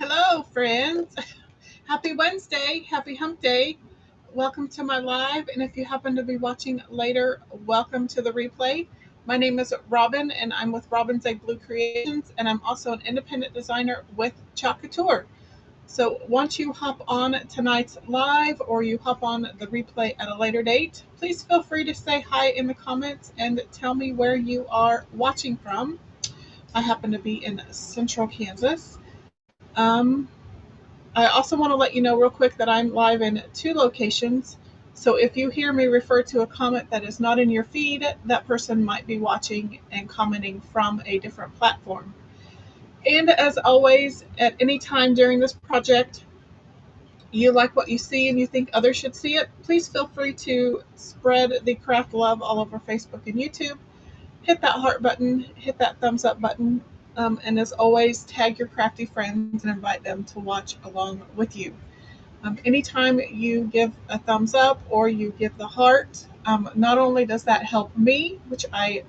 Hello, friends. Happy Wednesday. Happy hump day. Welcome to my live. And if you happen to be watching later, welcome to the replay. My name is Robin, and I'm with Robin's Egg Blue Creations, and I'm also an independent designer with Couture. So once you hop on tonight's live or you hop on the replay at a later date, please feel free to say hi in the comments and tell me where you are watching from. I happen to be in central Kansas. Um, I also want to let you know real quick that I'm live in two locations. So if you hear me refer to a comment that is not in your feed, that person might be watching and commenting from a different platform. And as always, at any time during this project, you like what you see and you think others should see it, please feel free to spread the craft love all over Facebook and YouTube. Hit that heart button, hit that thumbs up button, and as always, tag your crafty friends and invite them to watch along with you. Anytime you give a thumbs up or you give the heart, not only does that help me, which I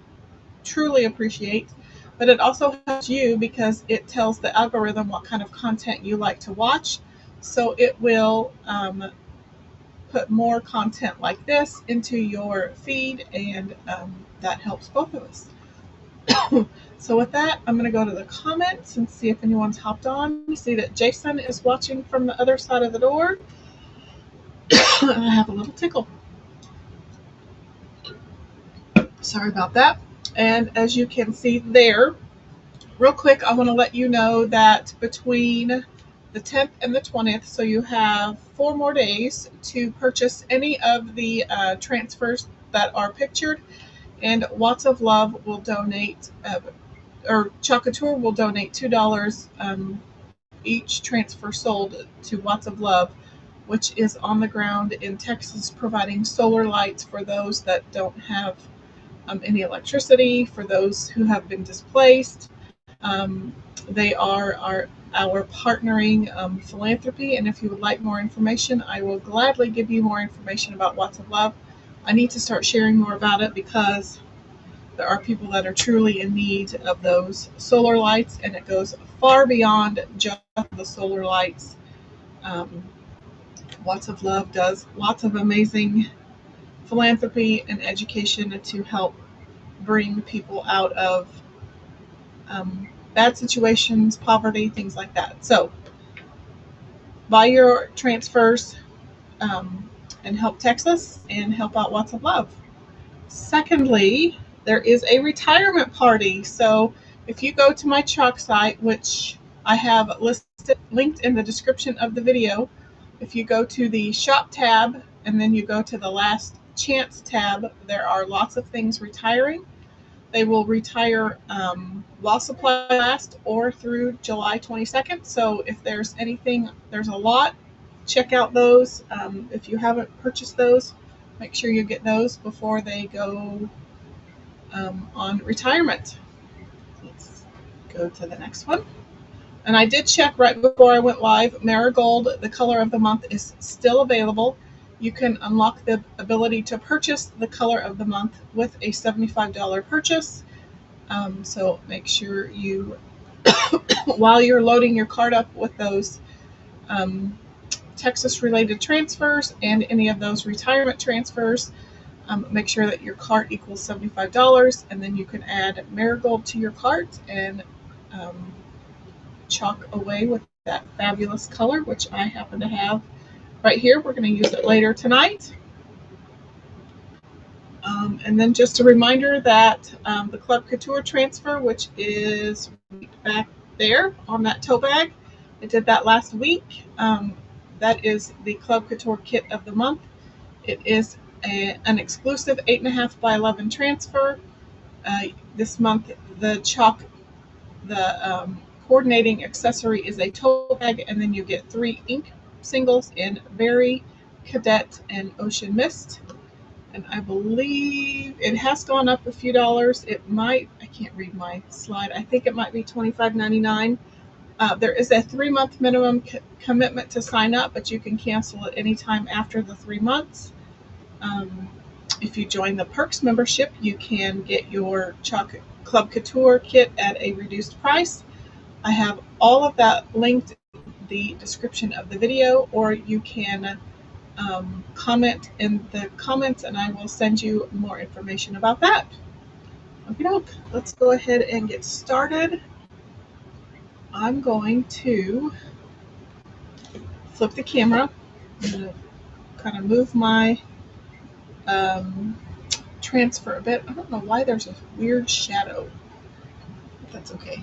truly appreciate, but it also helps you because it tells the algorithm what kind of content you like to watch. So it will put more content like this into your feed, and that helps both of us. So with that, I'm going to go to the comments and see if anyone's hopped on. You see that Jason is watching from the other side of the door. I have a little tickle. Sorry about that. And as you can see there, real quick, I want to let you know that between the 10th and the 20th, so you have 4 more days to purchase any of the transfers that are pictured, and Watts of Love will donate, or Couture will donate $2 each transfer sold to Watts of Love, which is on the ground in Texas providing solar lights for those that don't have any electricity, for those who have been displaced. They are our partnering philanthropy, and if you would like more information, I will gladly give you more information about Watts of Love. I need to start sharing more about it because there are people that are truly in need of those solar lights, and it goes far beyond just the solar lights. Um, Watts of Love does lots of amazing philanthropy and education to help bring people out of bad situations, poverty, things like that. So buy your transfers and help Texas and help out Watts of Love. Secondly, there is a retirement party. So if you go to my chalk site, which I have linked in the description of the video, if you go to the shop tab and then you go to the last chance tab, there are lots of things retiring. They will retire while supply lasts or through July 22nd. So if there's anything, there's a lot. Check out those. If you haven't purchased those, make sure you get those before they go on retirement. Let's go to the next one. And I did check right before I went live. Marigold, the color of the month, is still available. You can unlock the ability to purchase the color of the month with a $75 purchase. So make sure you, while you're loading your cart up with those Texas-related transfers and any of those retirement transfers, make sure that your cart equals $75, and then you can add Marigold to your cart and chalk away with that fabulous color, which I happen to have right here. We're going to use it later tonight. And then just a reminder that the Club Couture transfer, which is back there on that tote bag, I did that last week. That is the Club Couture kit of the month. It is an exclusive 8.5 by 11 transfer. This month, the coordinating accessory is a tote bag, and then you get 3 ink singles in Berry, Cadet, and Ocean Mist. And I believe it has gone up a few dollars. It might, I can't read my slide, I think it might be $25.99. There is a 3-month minimum commitment to sign up, but you can cancel at any time after the 3 months. If you join the Perks membership, you can get your Club Couture kit at a reduced price. I have all of that linked in the description of the video, or you can comment in the comments and I will send you more information about that. Okay, let's go ahead and get started. I'm going to flip the camera. I'm going to kind of move my transfer a bit. I don't know why there's a weird shadow, but that's okay.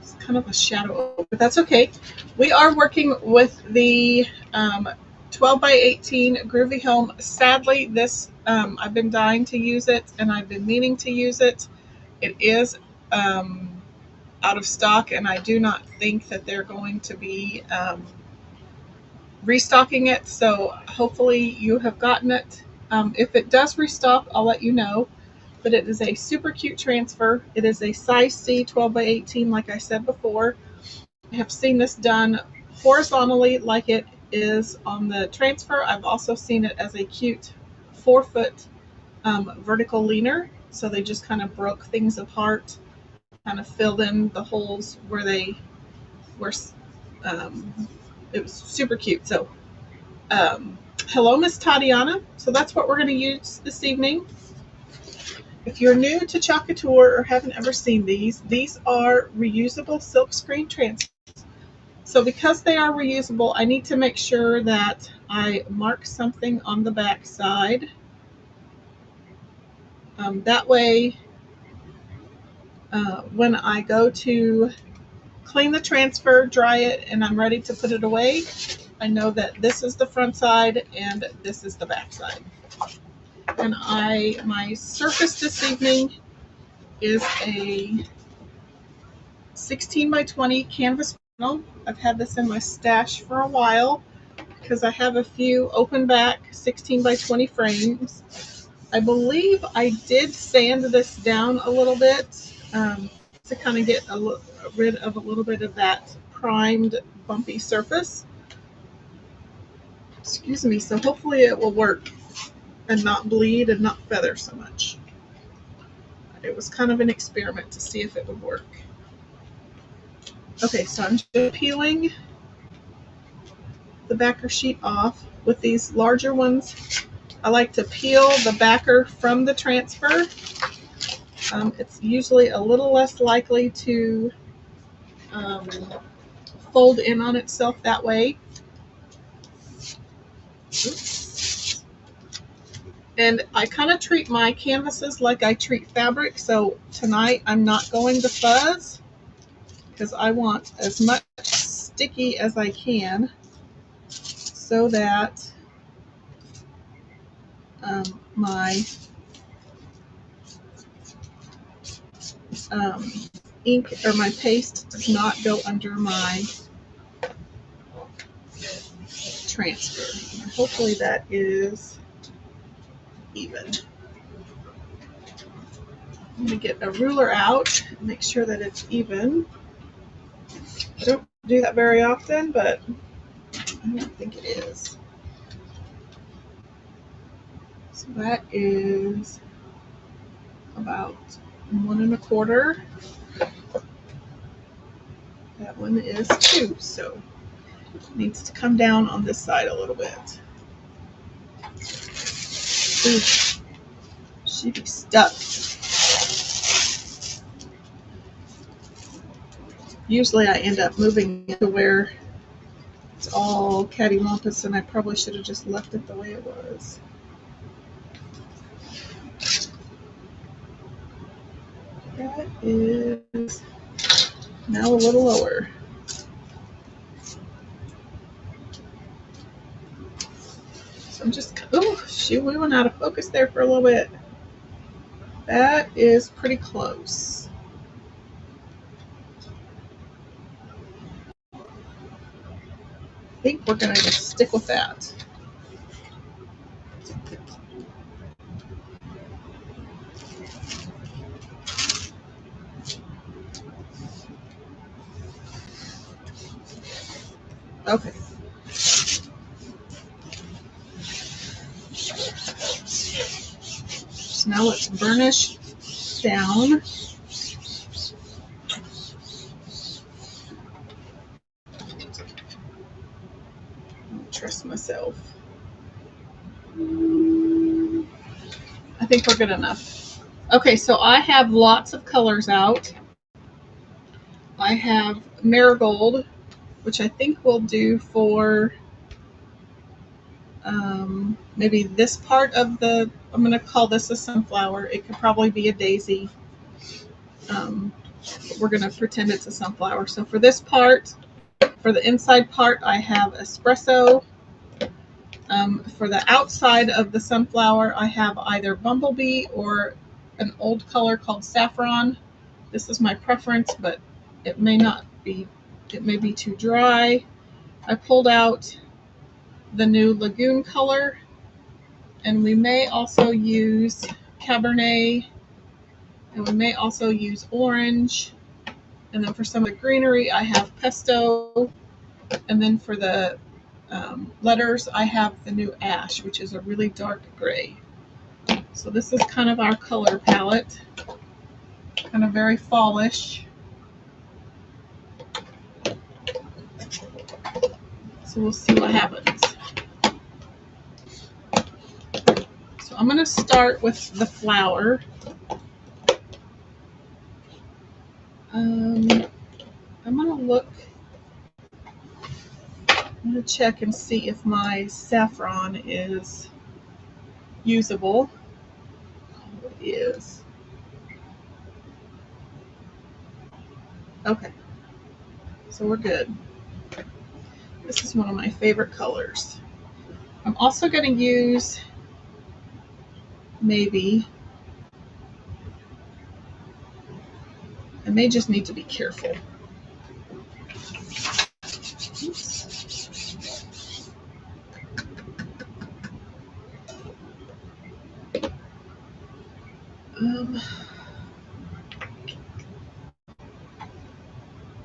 It's kind of a shadow, but that's okay. We are working with the 12 by 18 Groovy Home. Sadly, this I've been dying to use it, and I've been meaning to use it. It is out of stock, and I do not think that they're going to be restocking it. So hopefully you have gotten it. If it does restock, I'll let you know. But it is a super cute transfer. It is a size C 12 by 18, like I said before. I have seen this done horizontally like it is on the transfer. I've also seen it as a cute 4-foot vertical leaner. So they just kind of broke things apart, kind of filled in the holes where they were. It was super cute. So hello, Miss Tatiana. So that's what we're going to use this evening. If you're new to Chalk Couture or haven't ever seen these are reusable silkscreen transfers. So because they are reusable, I need to make sure that I mark something on the back side. That way, when I go to clean the transfer, dry it, and I'm ready to put it away, I know that this is the front side and this is the back side. And my surface this evening is a 16 by 20 canvas panel. I've had this in my stash for a while because I have a few open back 16 by 20 frames. I believe I did sand this down a little bit to kind of get rid of a little bit of that primed bumpy surface. Excuse me. So hopefully it will work and not bleed and not feather so much. It was kind of an experiment to see if it would work. Okay, so I'm just peeling the backer sheet off. With these larger ones, I like to peel the backer from the transfer It's usually a little less likely to fold in on itself that way. Oops. And I kind of treat my canvases like I treat fabric. So tonight I'm not going to fuzz because I want as much sticky as I can so that my ink or my paste does not go under my transfer. And hopefully that is even. I'm going to get a ruler out and make sure that it's even. I don't do that very often, but I don't think it is. So that is about 1 1/4. That one is 2, so it needs to come down on this side a little bit. Ooh, she'd be stuck. Usually I end up moving it to where it's all cattywampus, and I probably should have just left it the way it was. That is now a little lower. So I'm just, oh shoot, we went out of focus there for a little bit. That is pretty close. I think we're going to just stick with that. Okay. So now let's burnish down. Trust myself. I think we're good enough. Okay, so I have lots of colors out. I have marigold, which I think will do for maybe this part of the, I'm going to call this a sunflower. It could probably be a daisy. But we're going to pretend it's a sunflower. So for this part, for the inside part, I have espresso. For the outside of the sunflower, I have either bumblebee or an old color called saffron. This is my preference, but it may not be. It may be too dry. I pulled out the new lagoon color, and we may also use Cabernet, and we may also use orange. And then for some of the greenery, I have pesto. And then for the letters, I have the new ash, which is a really dark gray. So this is kind of our color palette, kind of very fallish. So we'll see what happens. So I'm going to start with the flower. I'm going to look, I'm going to check and see if my saffron is usable. Oh, it is. Okay, so we're good. This is one of my favorite colors. I'm also going to use maybe, I may just need to be careful.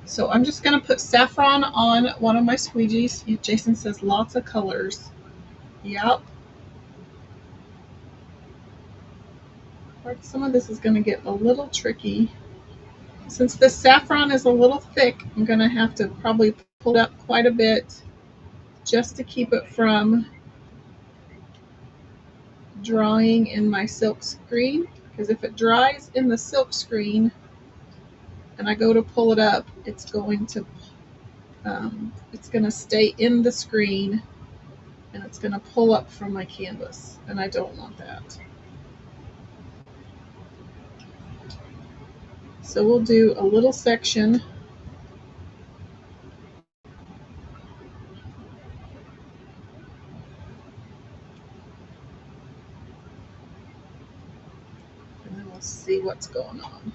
So I'm just going to put saffron on one of my squeegees. Jason says lots of colors. Yep. Some of this is going to get a little tricky. Since the saffron is a little thick, I'm going to have to probably pull it up quite a bit just to keep it from drying in my silk screen. because if it dries in the silk screen and I go to pull it up, it's going to stay in the screen and it's going to pull up from my canvas, and I don't want that. So we'll do a little section. And then we'll see what's going on.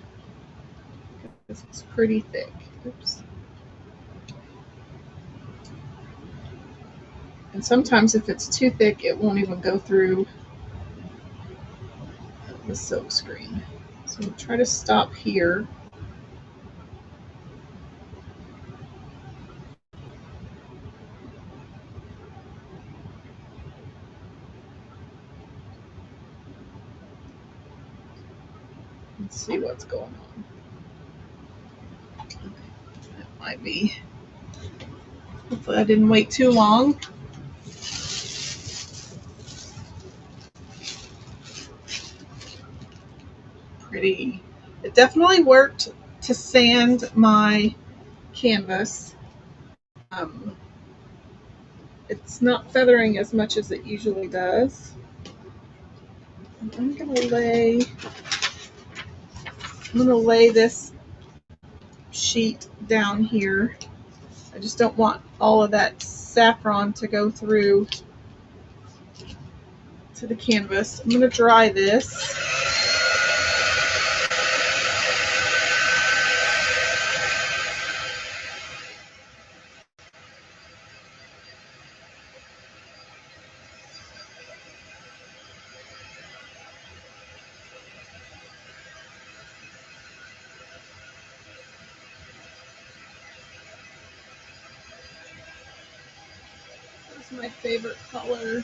This is pretty thick. Oops. And sometimes if it's too thick, it won't even go through the silk screen. So we'll try to stop here. And see what's going on. Okay, that might be. Hopefully I didn't wait too long. Pretty. It definitely worked to sand my canvas. It's not feathering as much as it usually does. I'm gonna lay this sheet down here. I just don't want all of that saffron to go through to the canvas. I'm gonna dry this. This is my favorite color.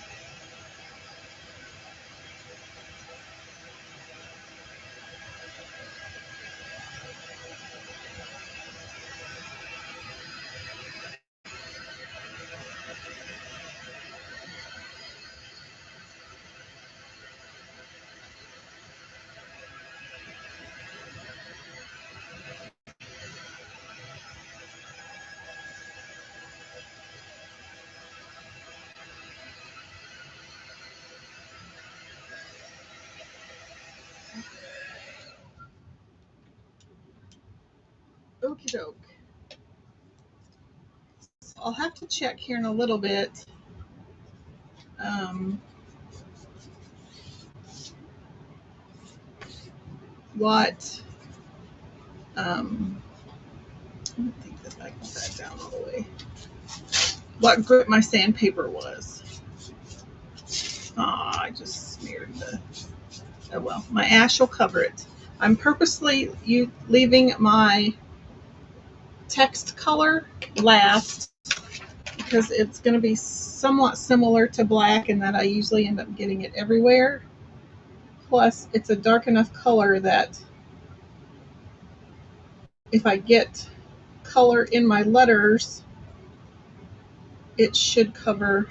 Okie doke. So I'll have to check here in a little bit. What I don't think that I got that down all the way. What grip my sandpaper was. I just smeared the. Oh well, my ash will cover it. I'm purposely leaving my text color last because it's going to be somewhat similar to black, and that I usually end up getting it everywhere. Plus, it's a dark enough color that if I get color in my letters, it should cover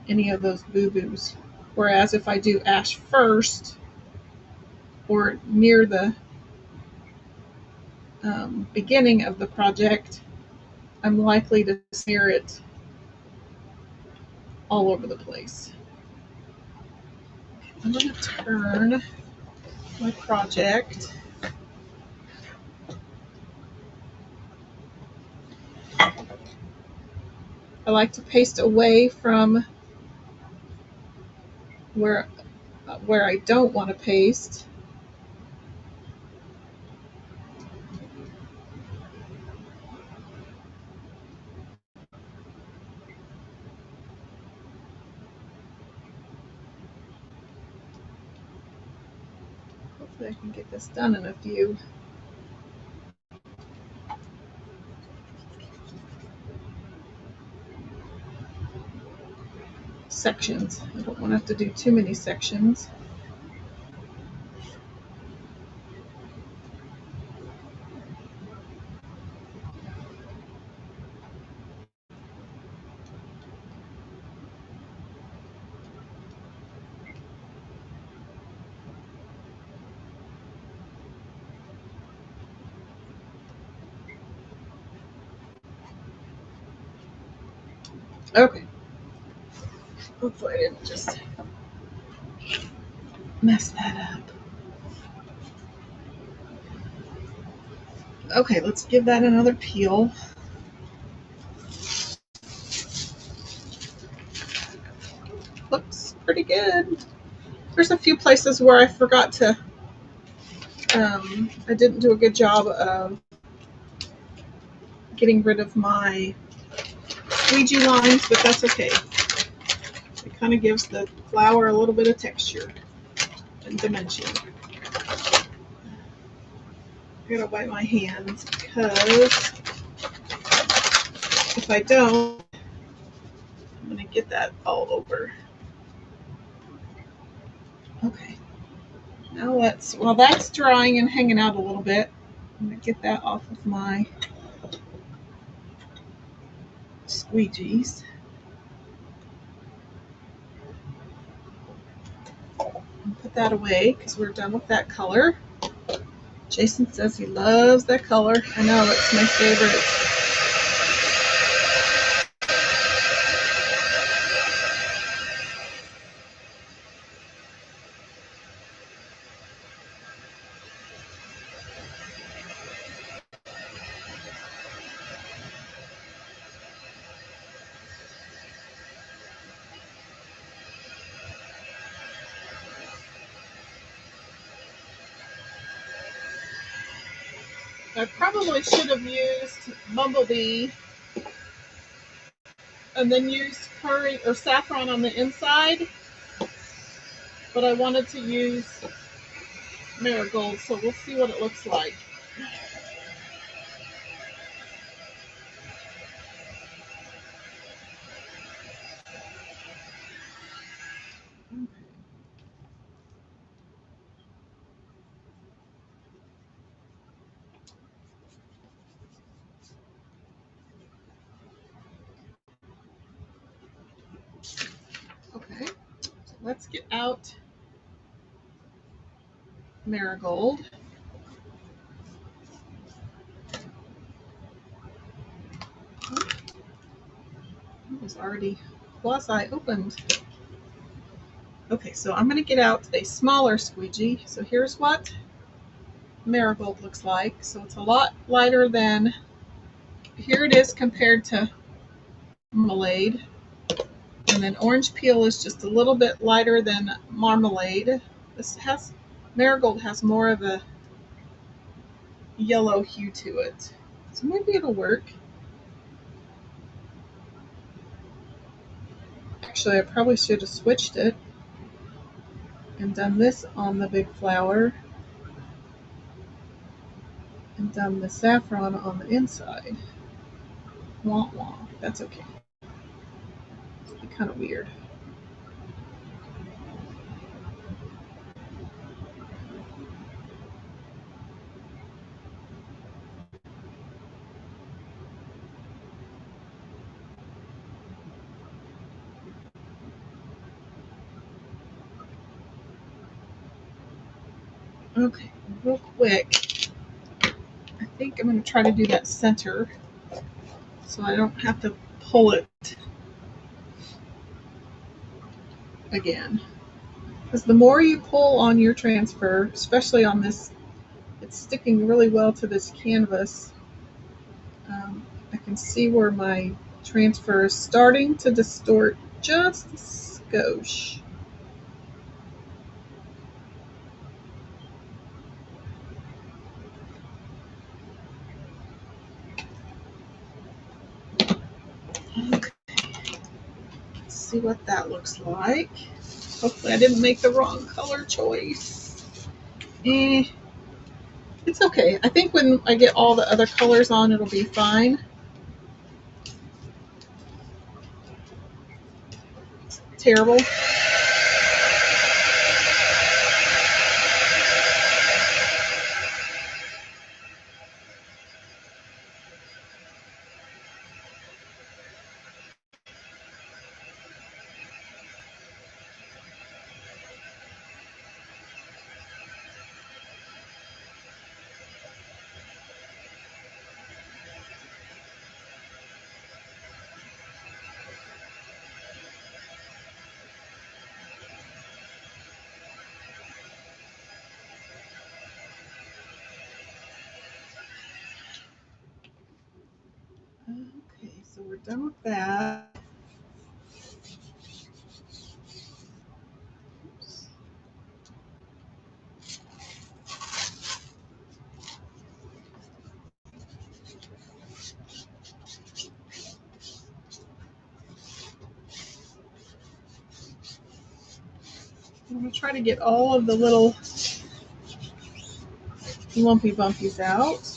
any of those boo-boos. Whereas if I do ash first or near the beginning of the project, I'm likely to smear it all over the place. I'm going to turn my project. I like to paste away from where I don't want to paste. Hopefully I can get this done in a few. Sections. I don't want to have to do too many sections. Okay. Hopefully I didn't just mess that up. Okay, let's give that another peel. Looks pretty good. There's a few places where I forgot to, I didn't do a good job of getting rid of my squeegee lines, but that's okay. It kind of gives the flower a little bit of texture and dimension. I gotta wipe my hands because if I don't, I'm gonna get that all over. Okay. Now while that's drying and hanging out a little bit, I'm gonna get that off of my squeegees. And put that away because we're done with that color. Jason says he loves that color. I know, it's my favorite. I probably should have used Bumblebee and then used curry or saffron on the inside, but I wanted to use marigold, so we'll see what it looks like. Okay, so let's get out marigold. It was already quasi-opened. Okay, so I'm going to get out a smaller squeegee. So here's what marigold looks like. So it's a lot lighter than, here it is compared to marmalade. And then orange peel is just a little bit lighter than marmalade. Marigold has more of a yellow hue to it. So maybe it'll work. Actually, I probably should have switched it and done this on the big flower and done the saffron on the inside. Wah wah. That's okay. It'd be kind of weird. Okay, real quick. I think I'm going to try to do that center so I don't have to pull it again. Because the more you pull on your transfer, especially on this, it's sticking really well to this canvas. I can see where my transfer is starting to distort just a skosh. Okay. Let's see what that looks like. Hopefully I didn't make the wrong color choice. It's okay. I think when I get all the other colors on, it'll be fine. It's terrible. done with that. I'm going to try to get all of the little lumpy bumpies out.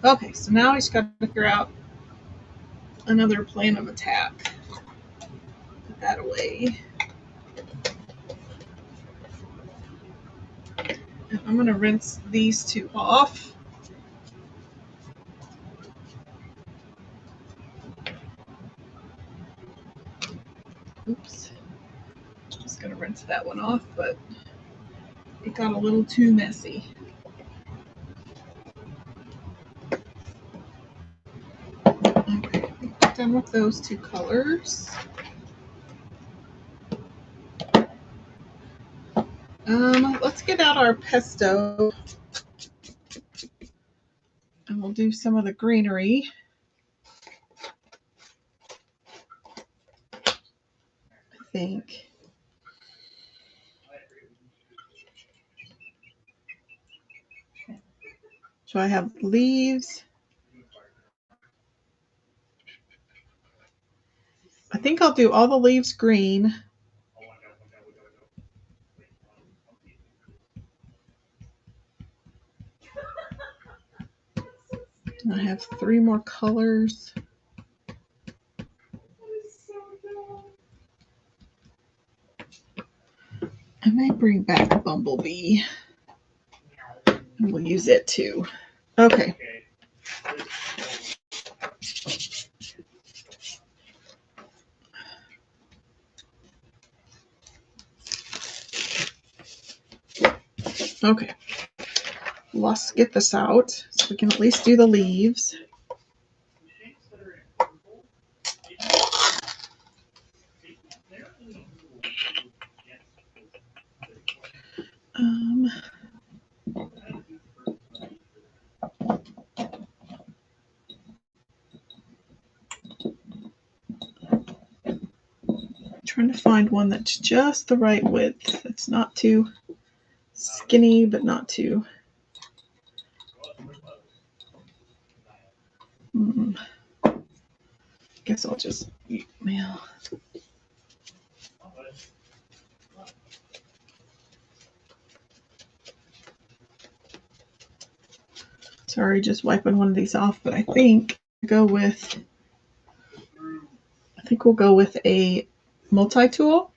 Okay, so now I just got to figure out another plan of attack. Put that away. And I'm going to rinse these two off. Oops. Just going to rinse that one off, but it got a little too messy. Okay, done with those two colors. Let's get out our pesto and we'll do some of the greenery. I think. So I have leaves. I think I'll do all the leaves green. And I have 3 more colors. I may bring back Bumblebee. And we'll use it too. Okay. Okay. Let's get this out so we can at least do the leaves. Trying to find one that's just the right width. It's not too skinny, but not too. Guess I'll just yeah. Sorry, just wiping one of these off, but I think we'll go with a multi-tool.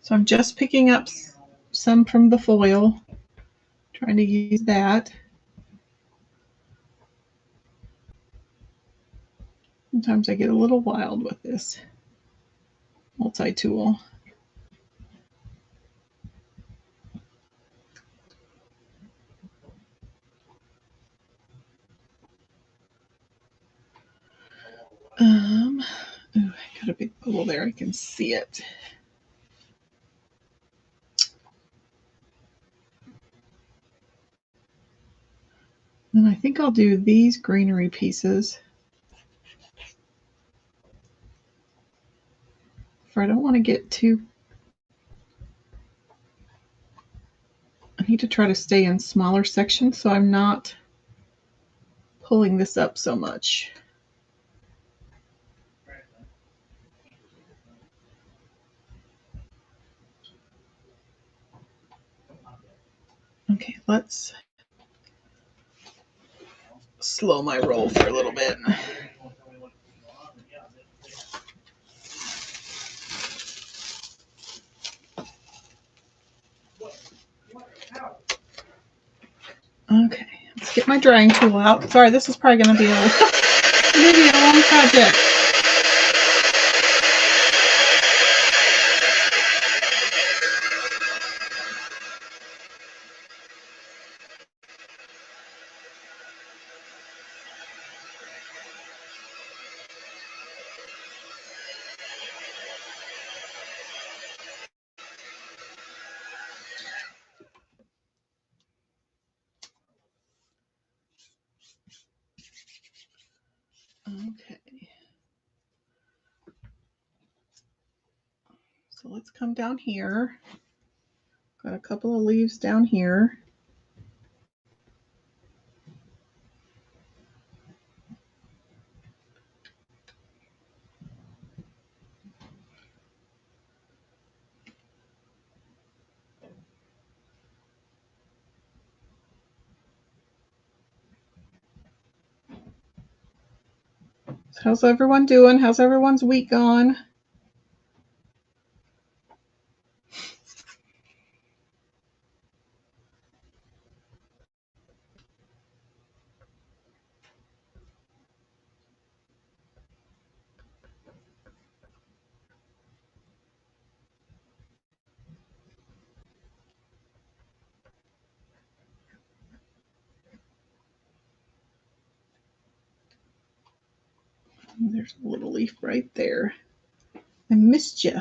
So I'm just picking up some from the foil, trying to use that. Sometimes I get a little wild with this multi-tool. I got a big bubble there. I can see it. And I think I'll do these greenery pieces. For I don't want to get too. I need to try to stay in smaller sections so I'm not pulling this up so much. Okay, let's slow my roll for a little bit. Okay, let's get my drying tool out. Sorry, this is probably going to be a long project. Okay. So let's come down here. Got a couple of leaves down here. So how's everyone doing? How's everyone's week gone? There's a little leaf right there. I missed you.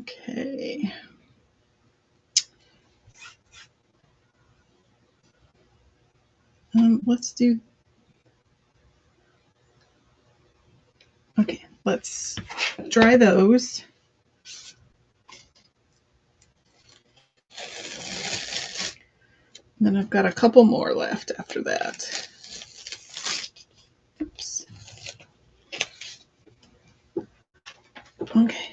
Okay. Let's do. Okay, let's dry those. And then I've got a couple more left after that. Oops. Okay.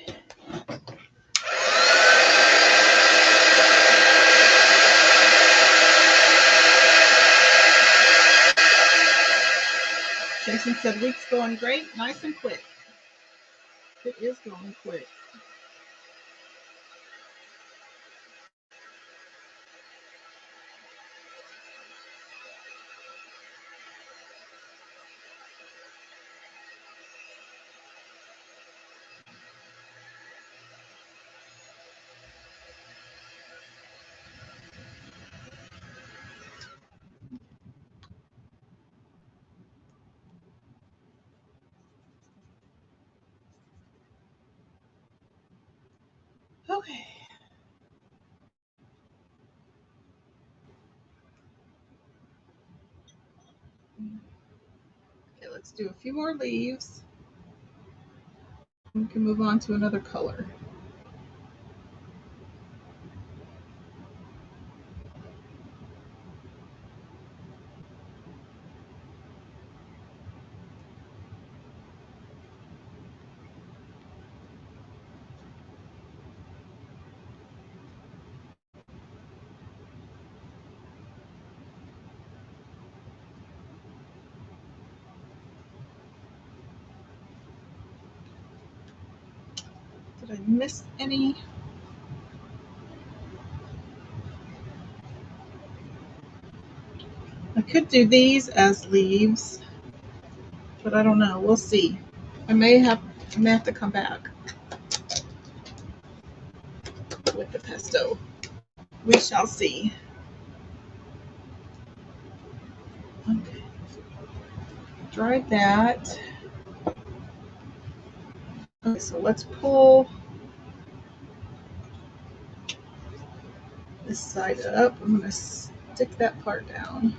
Jason said week's going great, nice and quick. It is going quick. Okay. Okay, let's do a few more leaves. We can move on to another color. Did I miss any? I could do these as leaves, but I don't know. We'll see. I may have to come back with the pesto. We shall see. Okay. Dried that. Okay, so let's pull this side up. I'm going to stick that part down.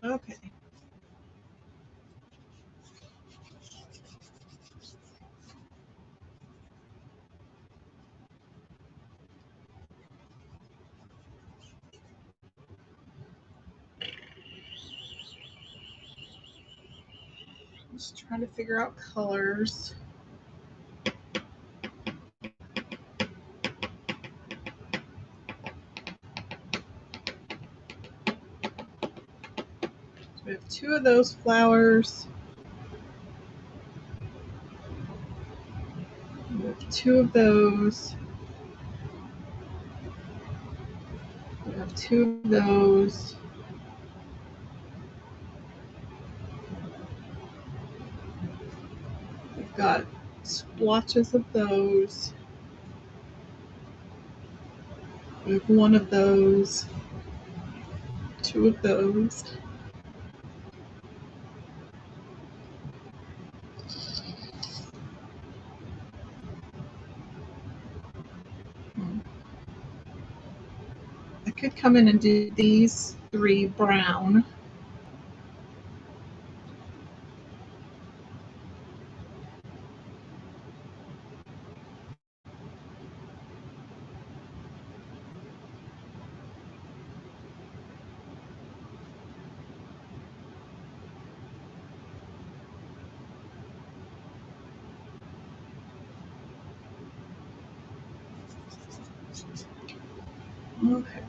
Okay. Just trying to figure out colors. So we have two of those flowers. We have two of those. We have two of those. We've got splotches of those. We have one of those. Two of those. I could come in and do these three brown. Okay.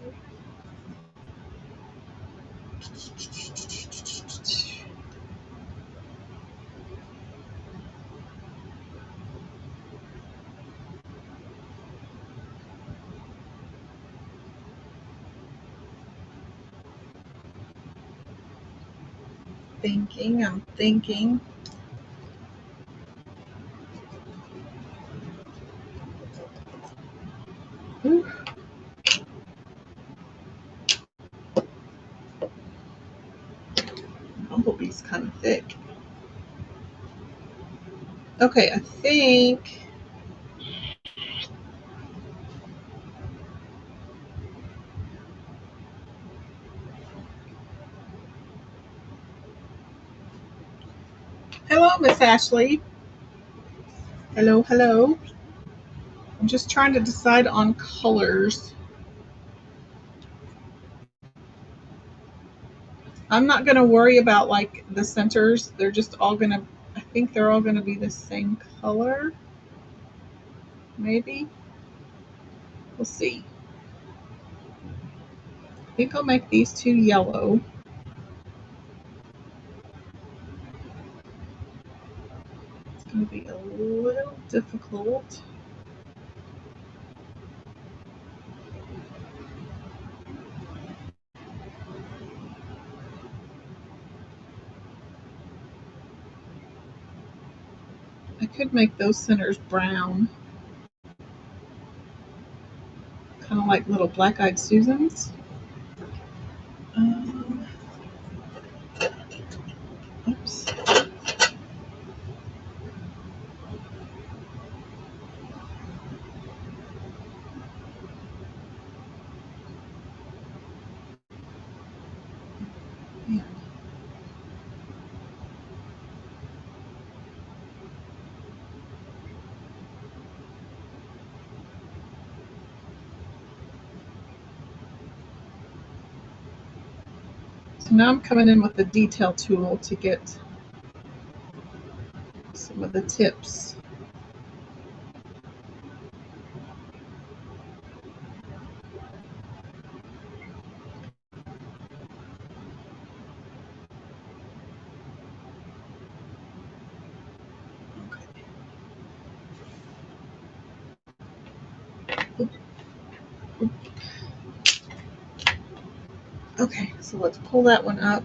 I'm thinking. Ooh. Bumblebee's kind of thick. Okay, I think. Hello, Miss Ashley. Hello, hello. I'm just trying to decide on colors. I'm not going to worry about like the centers. They're just all going to, I think they're all going to be the same color. Maybe. We'll see. I think I'll make these two yellow. It's going to be a little difficult. I could make those centers brown. Kind of like little black-eyed Susans. Oops. Yeah. So now I'm coming in with the detail tool to get some of the tips. Okay, so let's pull that one up.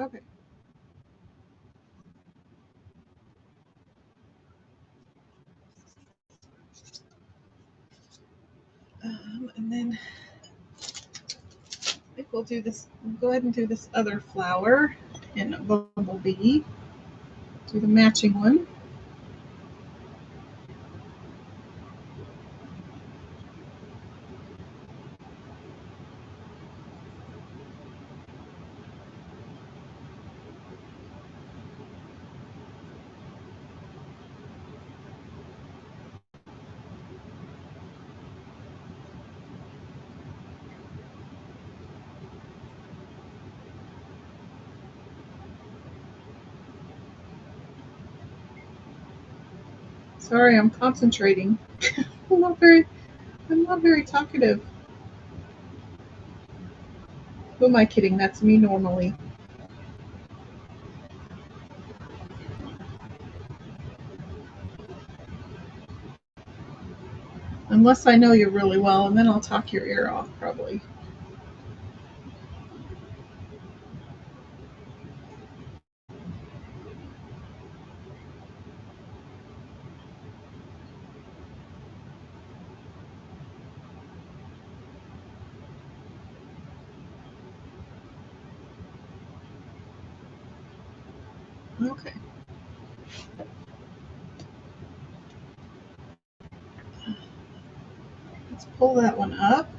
Okay. And then I think we'll do this. We'll go ahead and do this other flower in Bumblebee. Do the matching one. Sorry, I'm concentrating. I'm not very talkative. Who am I kidding? That's me normally. Unless I know you really well, and then I'll talk your ear off, probably. Okay. Let's pull that one up.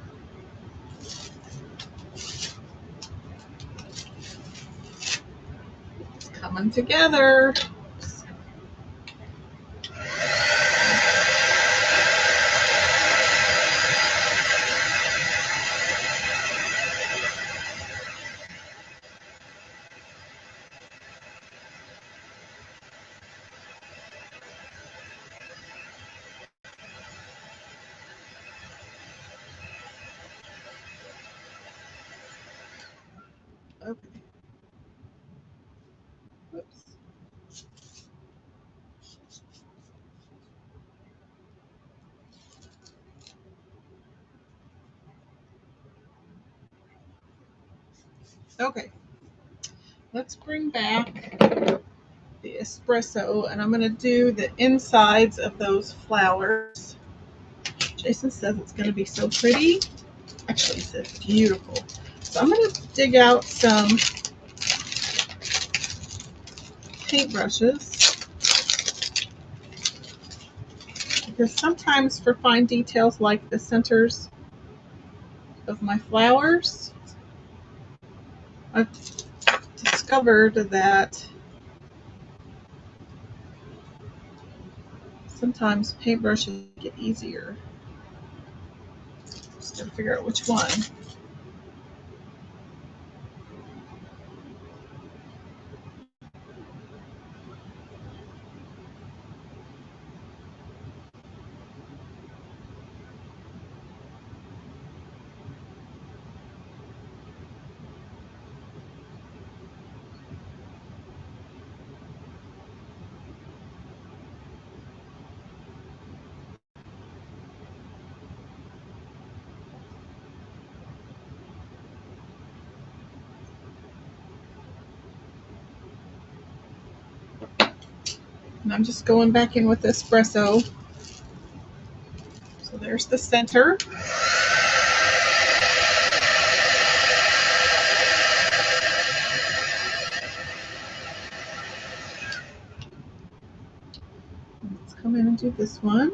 It's coming together. Okay. Whoops. Okay. Let's bring back the espresso, and I'm going to do the insides of those flowers. Jason says it's going to be so pretty. Actually, he says beautiful. So I'm going to dig out some paintbrushes, because sometimes for fine details like the centers of my flowers, I've discovered that sometimes paintbrushes get easier. Just gotta figure out which one. And I'm just going back in with espresso. So there's the center. Let's come in and do this one.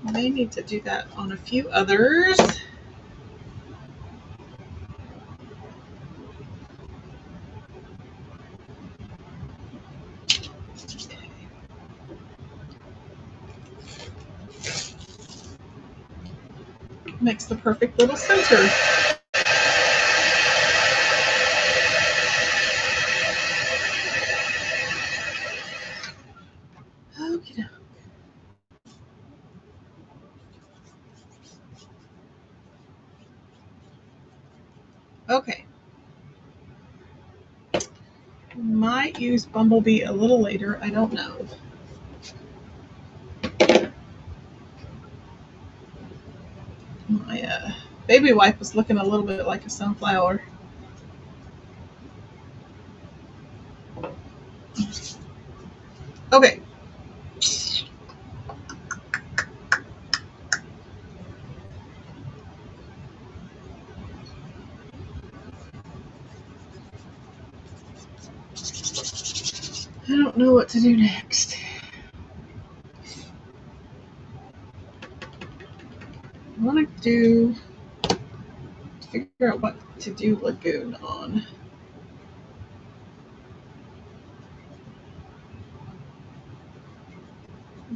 I may need to do that on a few others. Makes the perfect little center. Okay. Okay. Might use Bumblebee a little later. I don't know. My baby wipe was looking a little bit like a sunflower. Okay. I don't know what to do next. I want to figure out what to do lagoon on.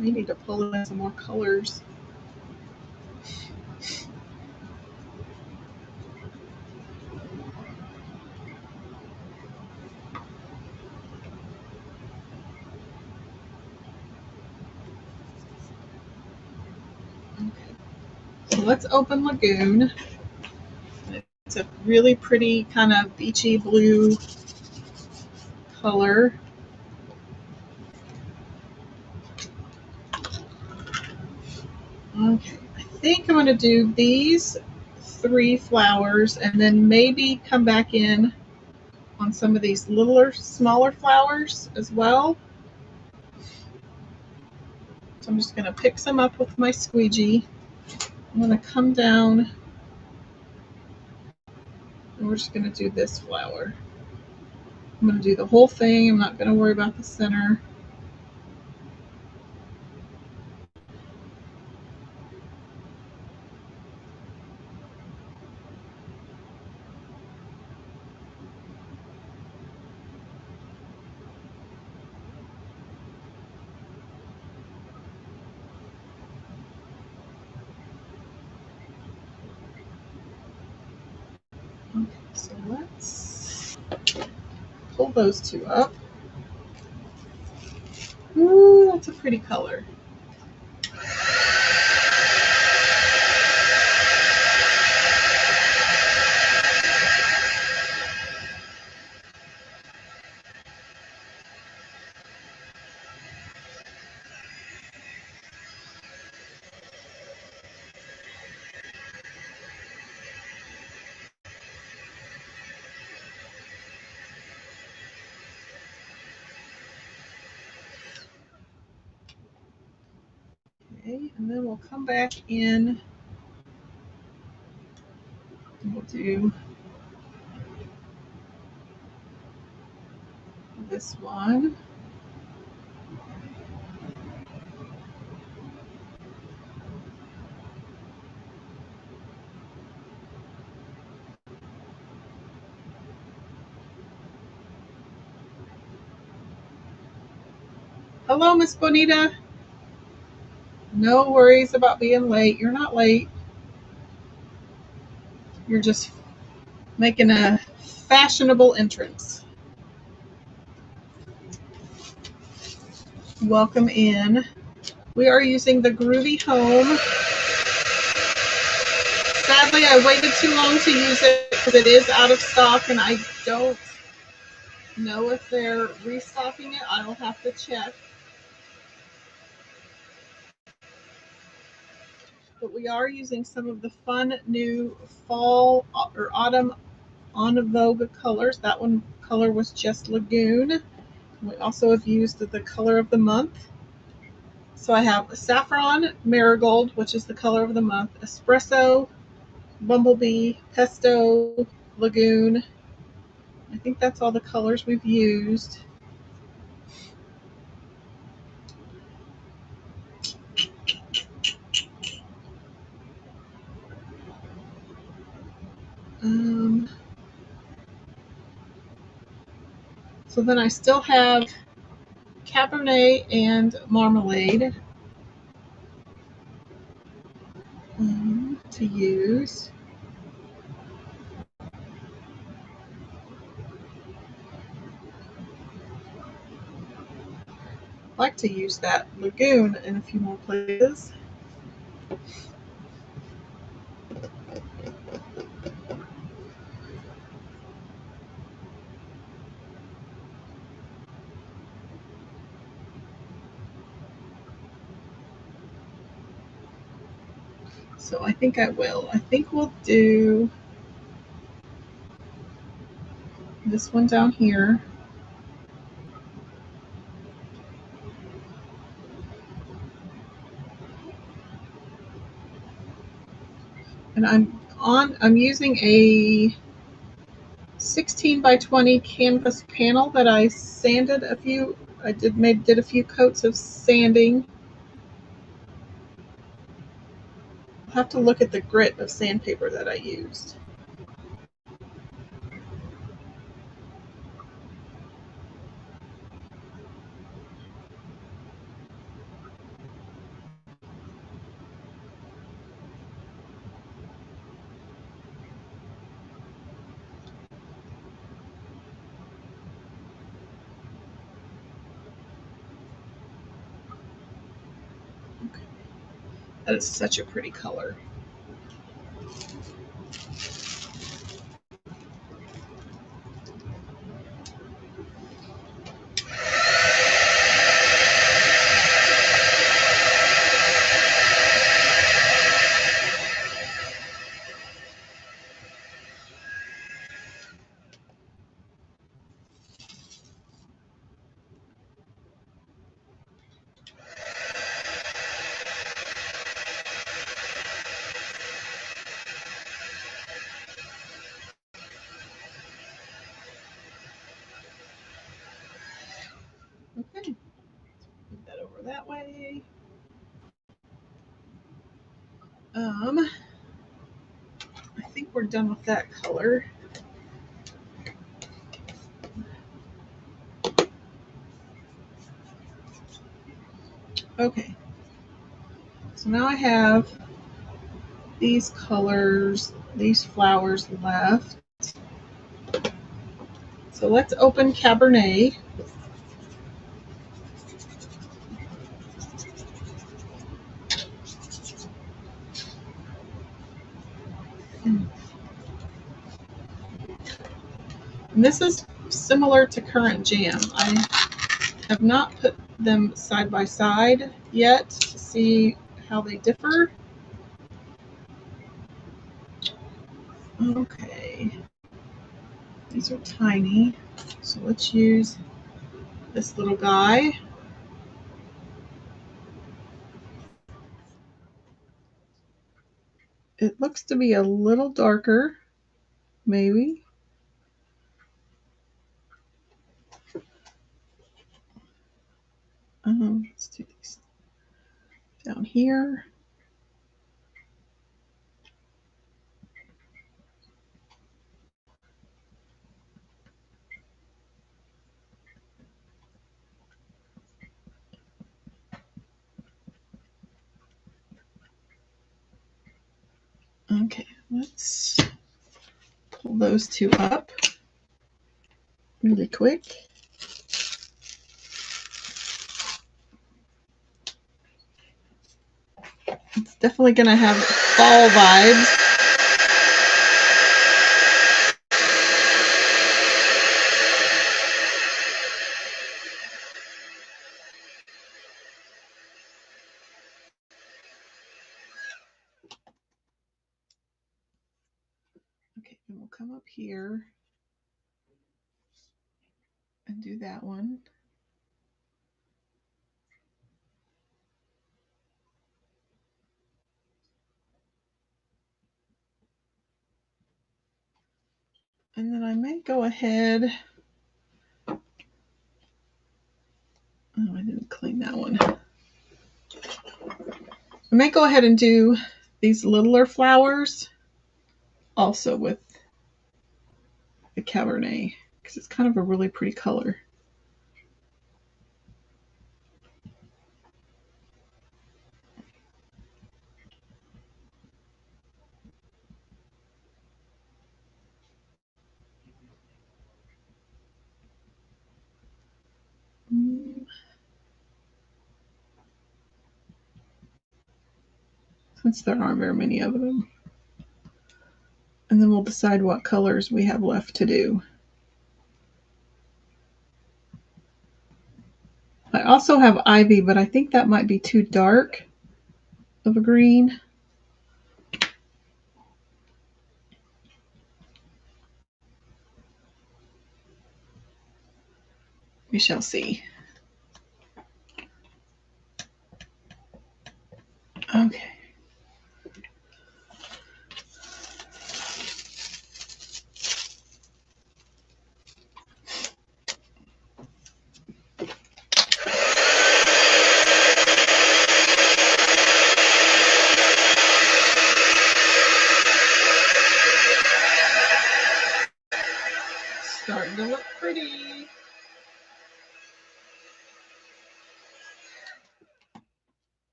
We need to pull in some more colors. Okay. So let's open lagoon. It's a really pretty kind of beachy blue color. Okay, I think I'm going to do these 3 flowers and then maybe come back in on some of these littler, smaller flowers as well. So I'm just going to pick some up with my squeegee. I'm going to come down and we're just going to do this flower. I'm going to do the whole thing. I'm not going to worry about the center. Okay, so let's pull those 2 up. Ooh, that's a pretty color. Okay, and then we'll come back in and we'll do this one. Hello, Miss Bonita. No worries about being late. You're not late. You're just making a fashionable entrance. Welcome in. We are using the Groovy Home. Sadly, I waited too long to use it because it is out of stock and I don't know if they're restocking it. I'll have to check. But we are using some of the fun new fall or autumn on Vogue colors. That one color was just Lagoon. We also have used the color of the month. So I have Saffron Marigold, which is the color of the month, Espresso, Bumblebee, Pesto, Lagoon. I think that's all the colors we've used. So then I still have Cabernet and Marmalade to use. I like to use that Lagoon in a few more places. So I think I will. I think we'll do this one down here. And I'm using a 16 by 20 canvas panel that I sanded a few I did a few coats of sanding. I'll have to look at the grit of sandpaper that I used. Okay. That is such a pretty color. Okay, put that over that way. I think we're done with that color. Okay, so now I have these colors, these flowers left. So let's open Cabernet. And this is similar to currant jam. I have not put them side by side yet to see how they differ. Okay, these are tiny, so let's use this little guy. It looks to be a little darker, maybe. Let's do these down here. Okay, let's pull those two up really quick. It's definitely going to have fall vibes. Okay, then we'll come up here and do that one. And then I may go ahead. Oh, I didn't clean that one. I may go ahead and do these littler flowers also with the Cabernet because it's kind of a really pretty color. Since there aren't very many of them. And then we'll decide what colors we have left to do. I also have ivy, but I think that might be too dark of a green. We shall see. Okay.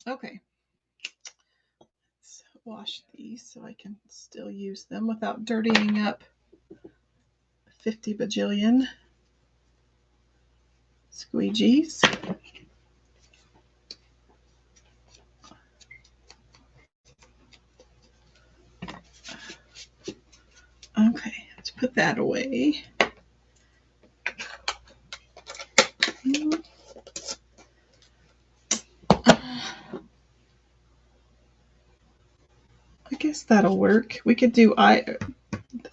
Okay. Let's wash these so I can still use them without dirtying up 50 bajillion squeegees. Okay, let's put that away. I guess that'll work. We could do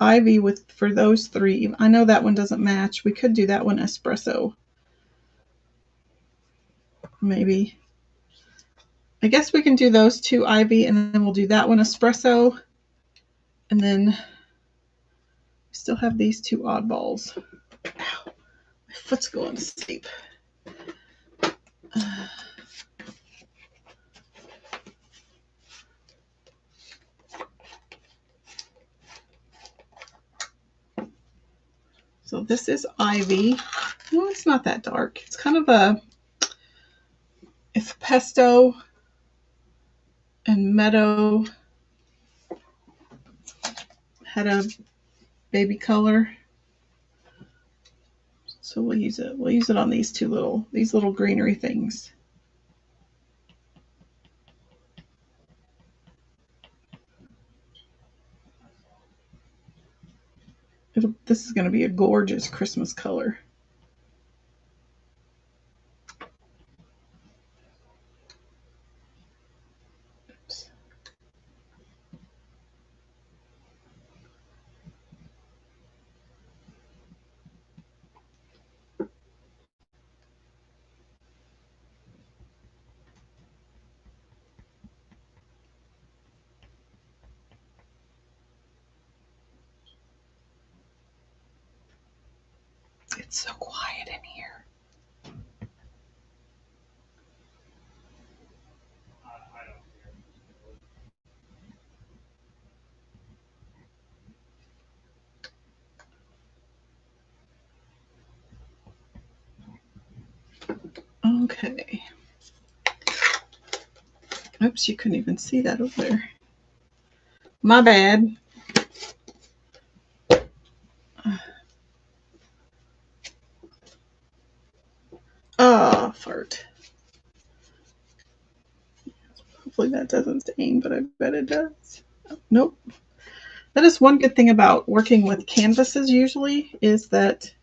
Ivy for those three. I know that one doesn't match. We could do that one espresso. Maybe. I guess we can do those two Ivy, and then we'll do that one espresso. And then we still have these two oddballs. Ow, my foot's going to sleep. So this is Ivy. No, it's not that dark. It's kind of it's pesto and meadow. Had a baby color. So we'll use it. We'll use it on these little greenery things. This is going to be a gorgeous Christmas color. Oops. It's so quiet in here. Okay. Oops, you couldn't even see that over there. My bad. Oh, fart. Hopefully that doesn't stain, but I bet it does. Oh, nope. That is one good thing about working with canvases usually, is that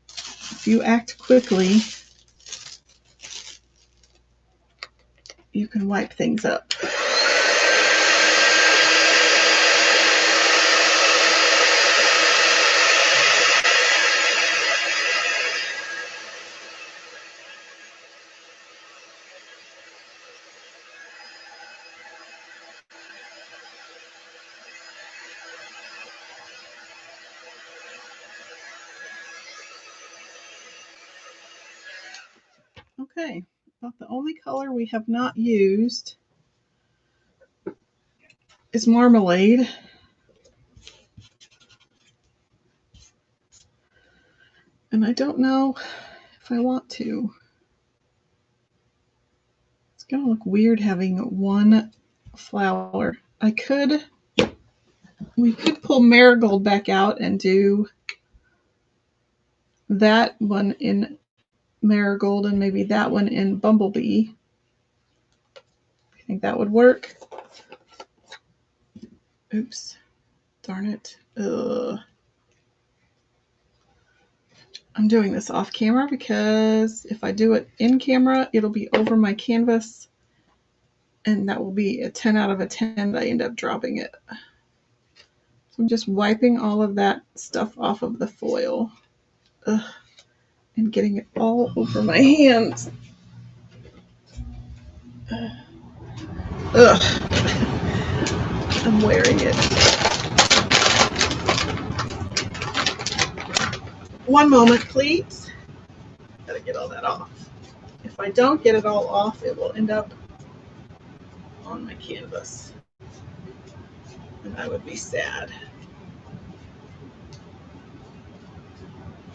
if you act quickly, you can wipe things up. Okay, about the only color we have not used is marmalade. And I don't know if I want to. It's going to look weird having one flower. We could pull Marigold back out and do that one in Marigold and maybe that one in Bumblebee. I think that would work. Oops. Darn it. I'm doing this off camera because if I do it in camera, it'll be over my canvas. And that will be a 10 out of a 10 that I end up dropping it. So I'm just wiping all of that stuff off of the foil. And getting it all over my hands. I'm wearing it. One moment, please. Gotta get all that off. If I don't get it all off, it will end up on my canvas. And I would be sad.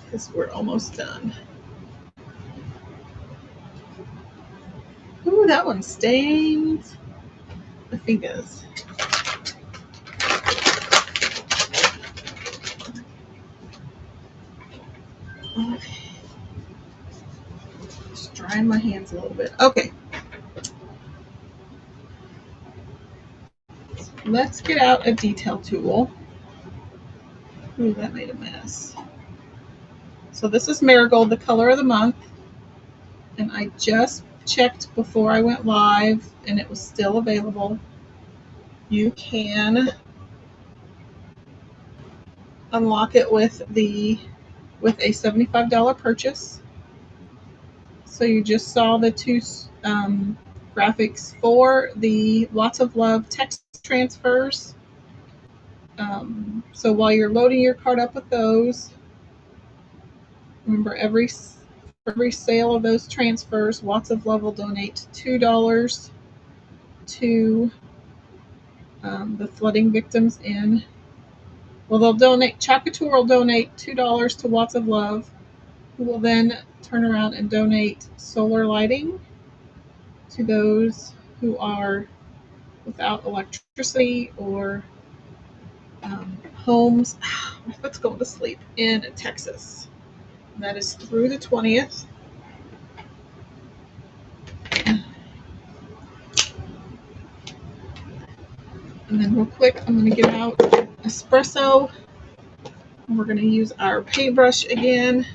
Because we're almost done. Ooh, Ooh, that one stains the fingers. Okay. Just drying my hands a little bit. Okay. Let's get out a detail tool. Ooh, that made a mess. So this is Marigold, the color of the month. And I just checked before I went live and it was still available. You can unlock it with a $75 purchase. So you just saw the two graphics for the Lots of Love text transfers. So while you're loading your card up with those, remember for every sale of those transfers, Lots of Love will donate $2 to the flooding victims in. Well, Couture will donate $2 to Lots of Love, who will then turn around and donate solar lighting to those who are without electricity or homes. My foot's going to sleep in Texas. And that is through the 20th. And then real quick, I'm going to get out espresso. And we're going to use our paintbrush again.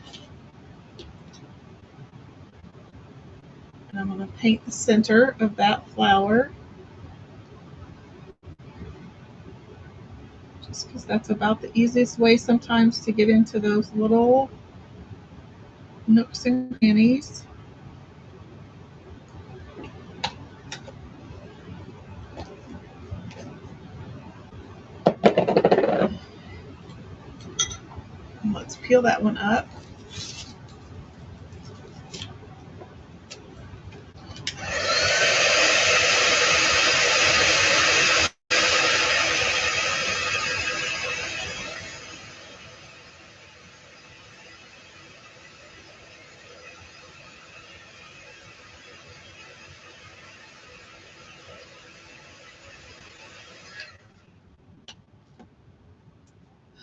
And I'm going to paint the center of that flower. Just because that's about the easiest way sometimes to get into those little nooks and crannies. And let's peel that one up.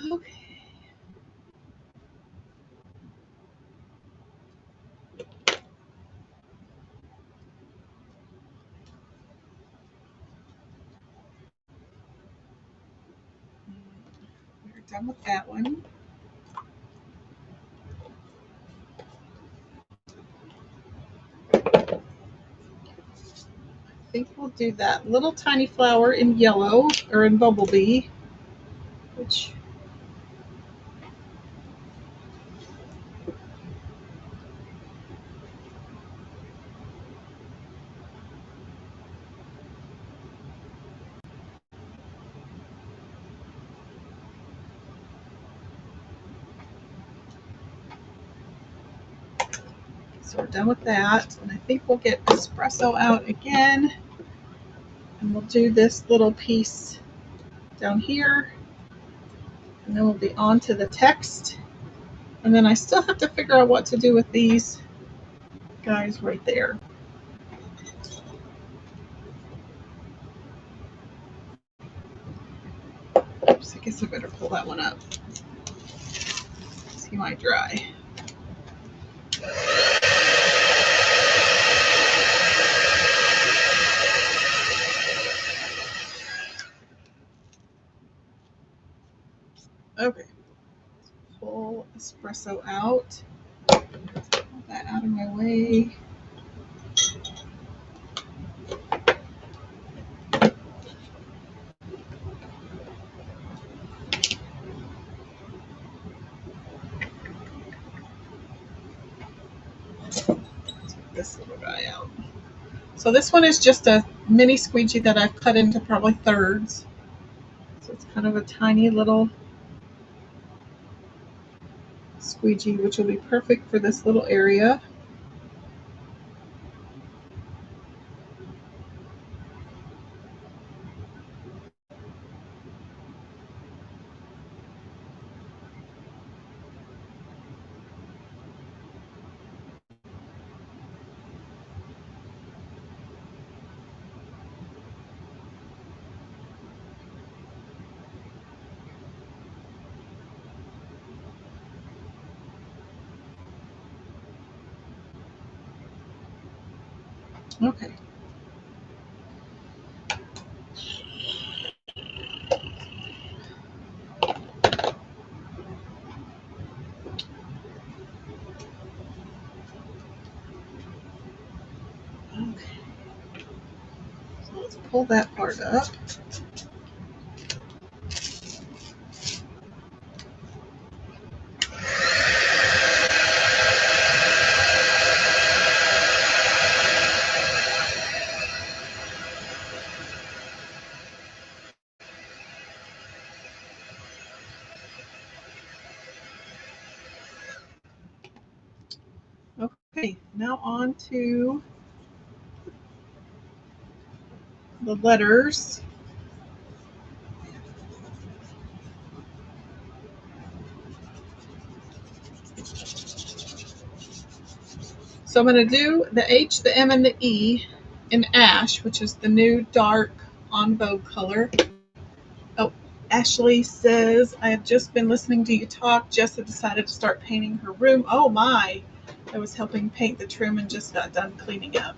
Okay. We're done with that one. I think we'll do that little tiny flower in yellow or in bumblebee, which so we're done with that. And I think we'll get espresso out again. And we'll do this little piece down here. And then we'll be on to the text. And then I still have to figure out what to do with these guys right there. Oops, I guess I better pull that one up. He might dry. Okay. Pull espresso out. Put that out of my way. This little guy out. So this one is just a mini squeegee that I've cut into probably thirds. So it's kind of a tiny little squeegee, which will be perfect for this little area. Okay. Okay. So let's pull that part up. Okay, now on to the letters. So I'm going to do the H, the M, and the E in ash, which is the new dark on Vogue color. Oh, Ashley says, I have just been listening to you talk. Jessa decided to start painting her room. Oh my. I was helping paint the trim and just got done cleaning up.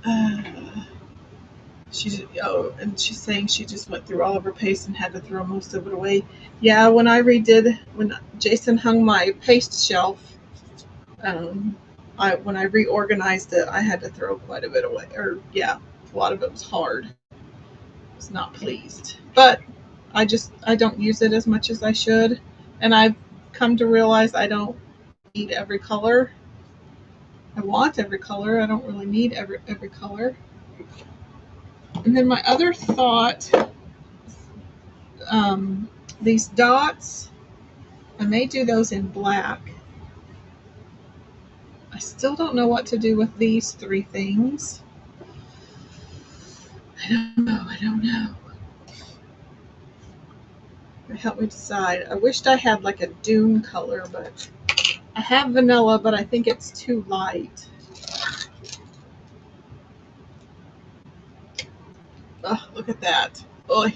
And she's saying she just went through all of her paste and had to throw most of it away. Yeah, when Jason hung my paste shelf, when I reorganized it, I had to throw quite a bit away. Or yeah, a lot of it was hard. I was not pleased, but I don't use it as much as I should, and I've come to realize I don't need every color. I want every color. I don't really need every color. And then my other thought, um, these dots, I may do those in black. I still don't know what to do with these three things. I don't know. Help me decide. I wished I had like a dune color, but I have vanilla, but I think it's too light. Oh, look at that. Oy.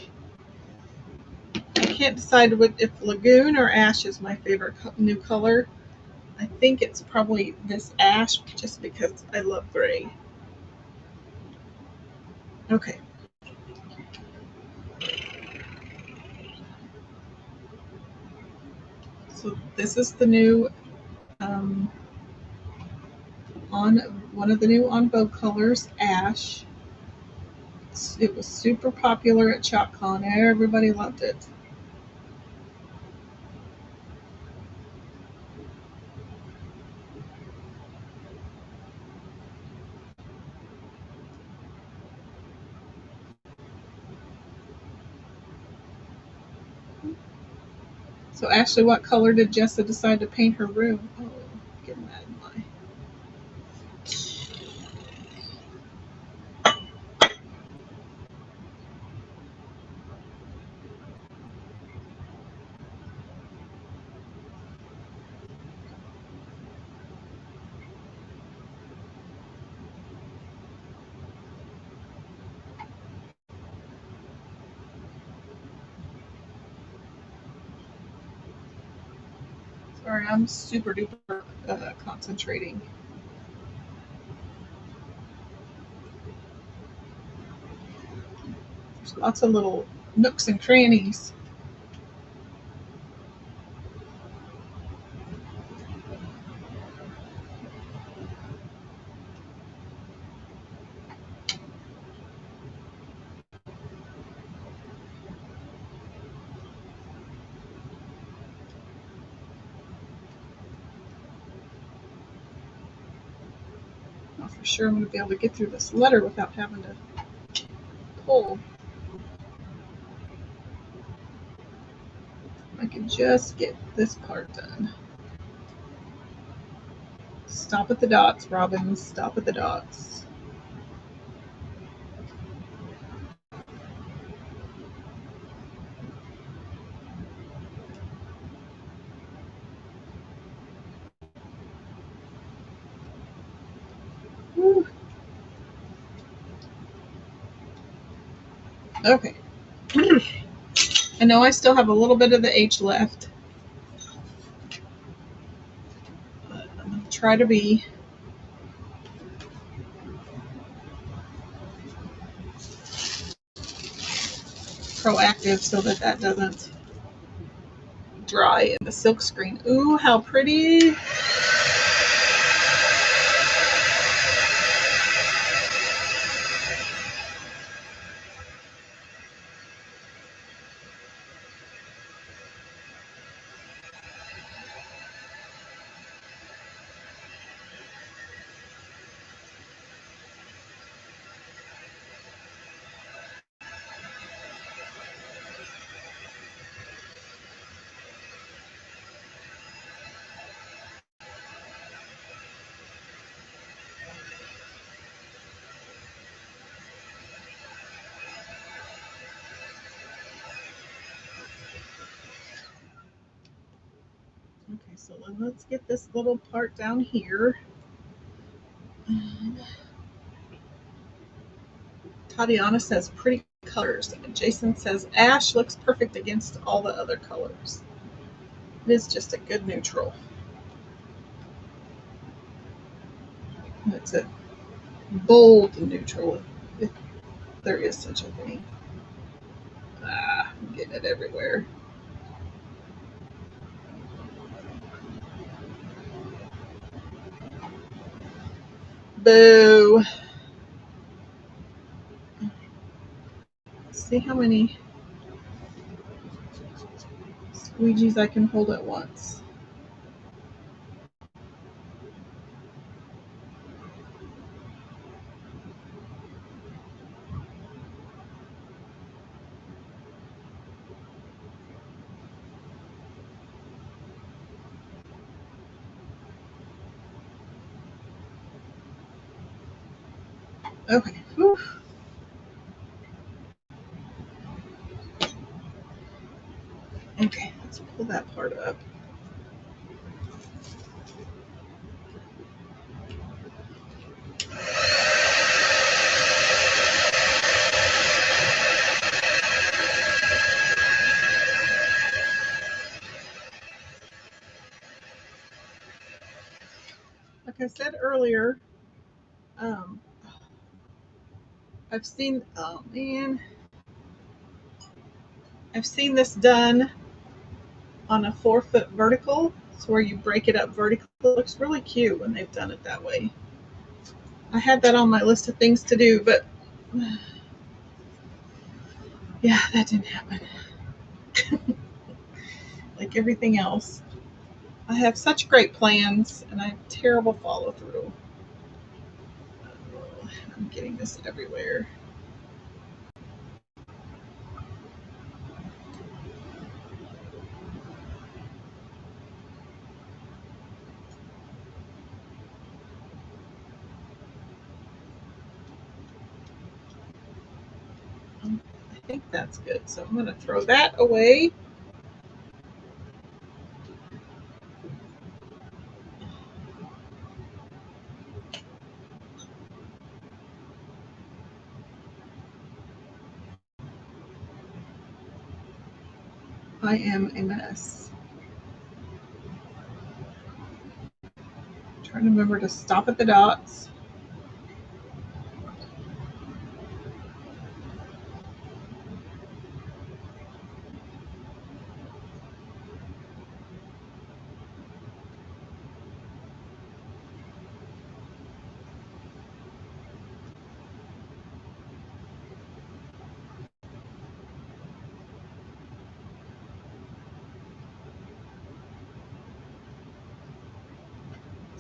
I can't decide if Lagoon or Ash is my favorite new color. I think it's probably this Ash just because I love gray. Okay. So this is the new on one of the new on Vogue colors, Ash. It was super popular at ChopCon. Everybody loved it. So Ashley, what color did Jessa decide to paint her room? Oh, get that in my. Sorry, I'm super duper concentrating. There's lots of little nooks and crannies. Not for sure I'm going to be able to get through this letter without having to pull. I can just get this part done. Stop at the dots, Robin. Stop at the dots. Whew. Okay. I know I still have a little bit of the H left, but I'm going to try to be proactive so that that doesn't dry in the silk screen. Ooh, how pretty. Okay, so let's get this little part down here. Tatiana says pretty colors. Jason says ash looks perfect against all the other colors. It is just a good neutral. It's a bold neutral, if there is such a thing. I'm getting it everywhere. Boo. See how many squeegees I can hold at once. Okay. Whew. Okay, let's pull that part up. Like I said earlier, um, I've seen, oh man, I've seen this done on a 4-foot vertical. It's where you break it up vertically. It looks really cute when they've done it that way. I had that on my list of things to do, but yeah, that didn't happen. Like everything else, I have such great plans and I have terrible follow through. I'm getting this everywhere. I think that's good. So I'm going to throw that away. I am a mess. Trying to remember to stop at the dots.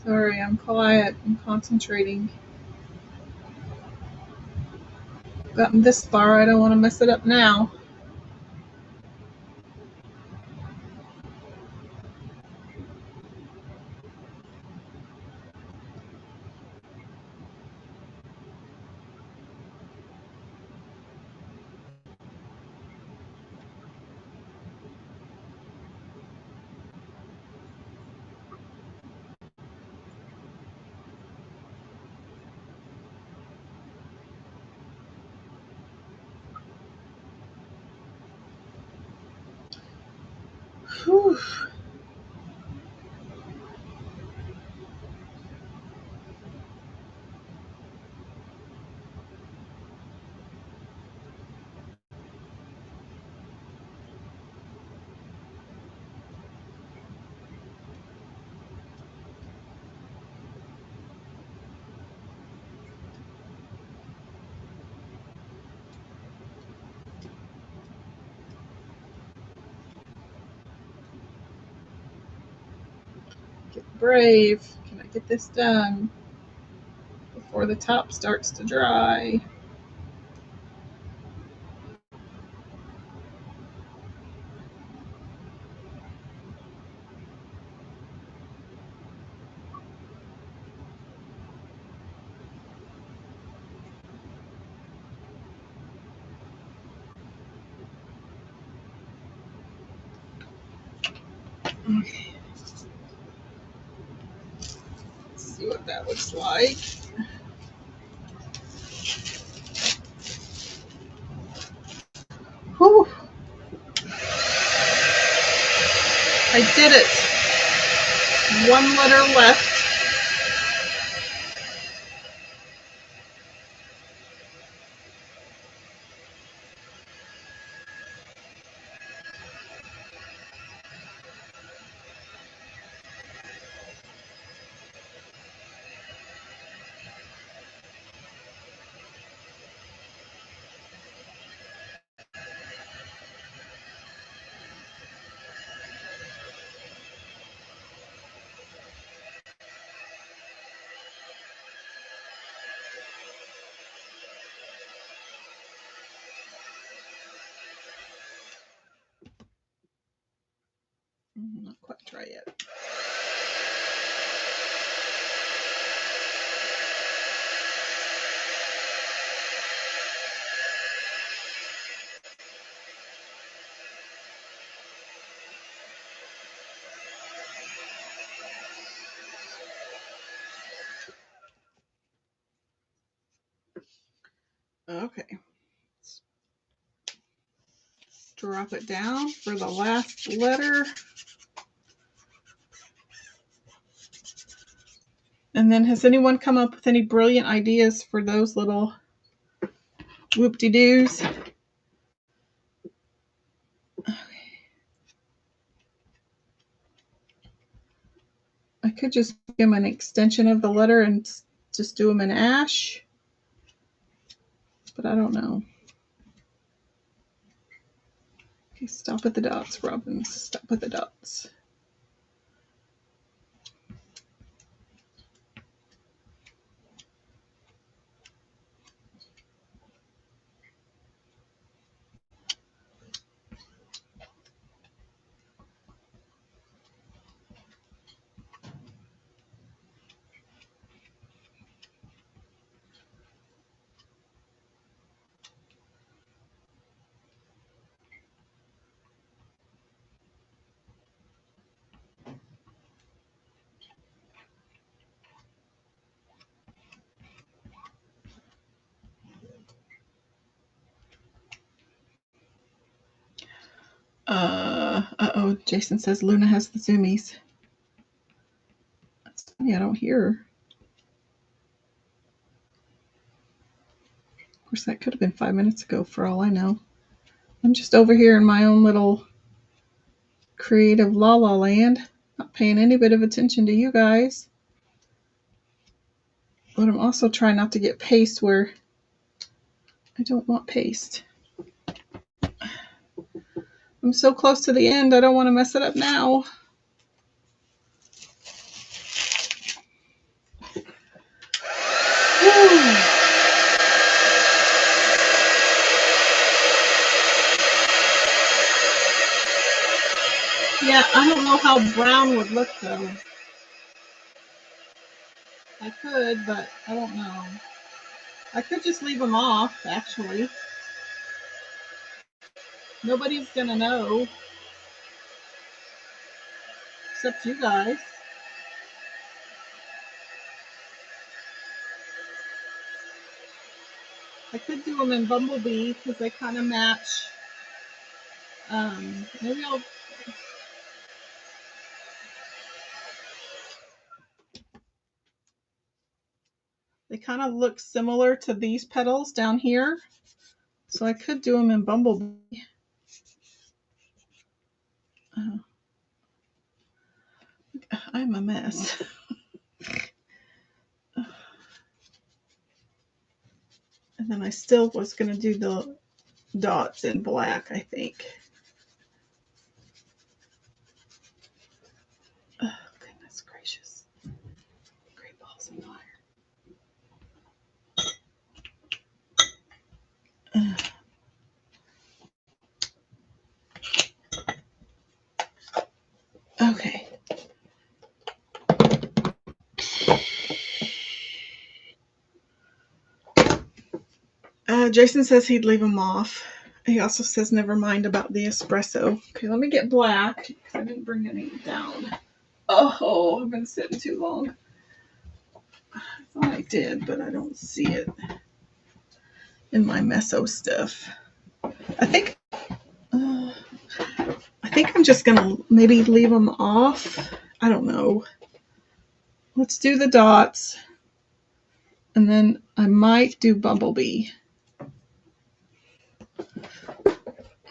Sorry, I'm quiet. I'm concentrating. Gotten this far, I don't want to mess it up now. Whew. brave. Can I get this done before the top starts to dry? Okay. Let's see what that looks like. Whew. I did it. One letter left. Not quite dry yet. Okay. Drop it down for the last letter. And then has anyone come up with any brilliant ideas for those little whoop-de-doos? I could just give them an extension of the letter and just do them in ash, but I don't know. Okay, stop at the dots, Robin. Stop at the dots. Uh-oh, Jason says Luna has the zoomies. That's funny, I don't hear her. Of course, that could have been 5 minutes ago for all I know. I'm just over here in my own little creative la-la land, not paying any bit of attention to you guys. But I'm also trying not to get paste where I don't want paste. I'm so close to the end, I don't want to mess it up now. Yeah, I don't know how brown would look though. I could, but I don't know. I could just leave them off, actually. Nobody's gonna know. Except you guys. I could do them in Bumblebee because they kind of match. Maybe I'll... They kind of look similar to these petals down here. So I could do them in Bumblebee. I'm a mess. And then I still was going to do the dots in black, I think. Oh, goodness gracious. Okay. Jason says he'd leave them off. He also says never mind about the espresso. Okay, let me get black because I didn't bring any down. Oh, I've been sitting too long. I thought I did, but I don't see it in my meso stuff. I think I'm just gonna maybe leave them off. I don't know. Let's do the dots, and then I might do Bumblebee.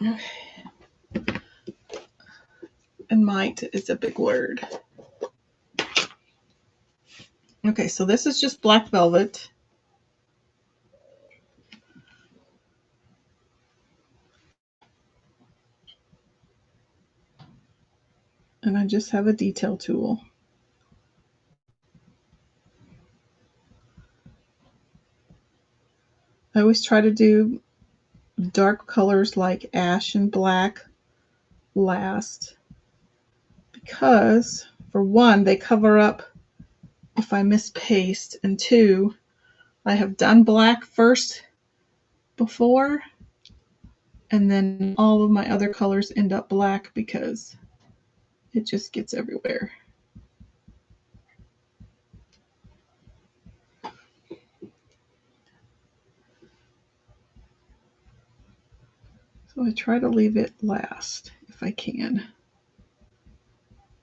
Okay. And might is a big word. Okay, so this is just black velvet. And I just have a detail tool. I always try to do dark colors like ash and black last because, for one, they cover up if I mispaste, and two, I have done black first before, and then all of my other colors end up black because it just gets everywhere. So I try to leave it last if I can.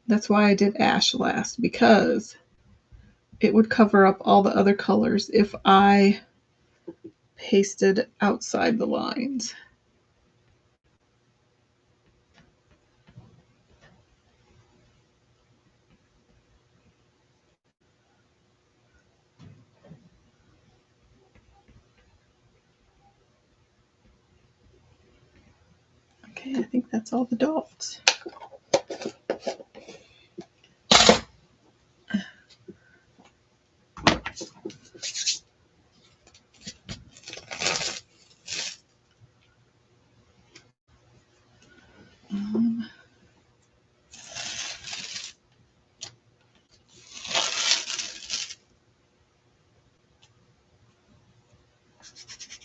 That's why I did ash last, because it would cover up all the other colors if I pasted outside the lines. Okay, I think that's all the dots.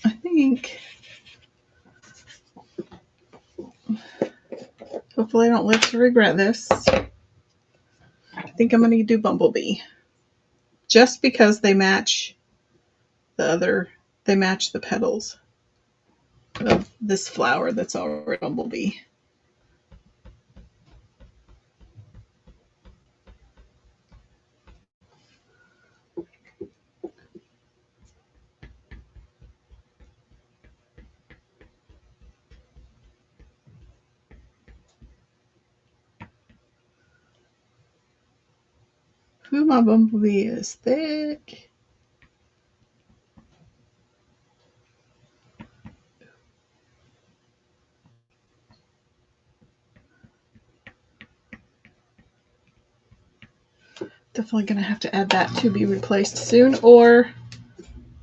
I think, hopefully I don't live to regret this. I think I'm going to do Bumblebee. Just because they match they match the petals of this flower that's already Bumblebee. Ooh, my Bumblebee is thick. Definitely going to have to add that to be replaced soon, or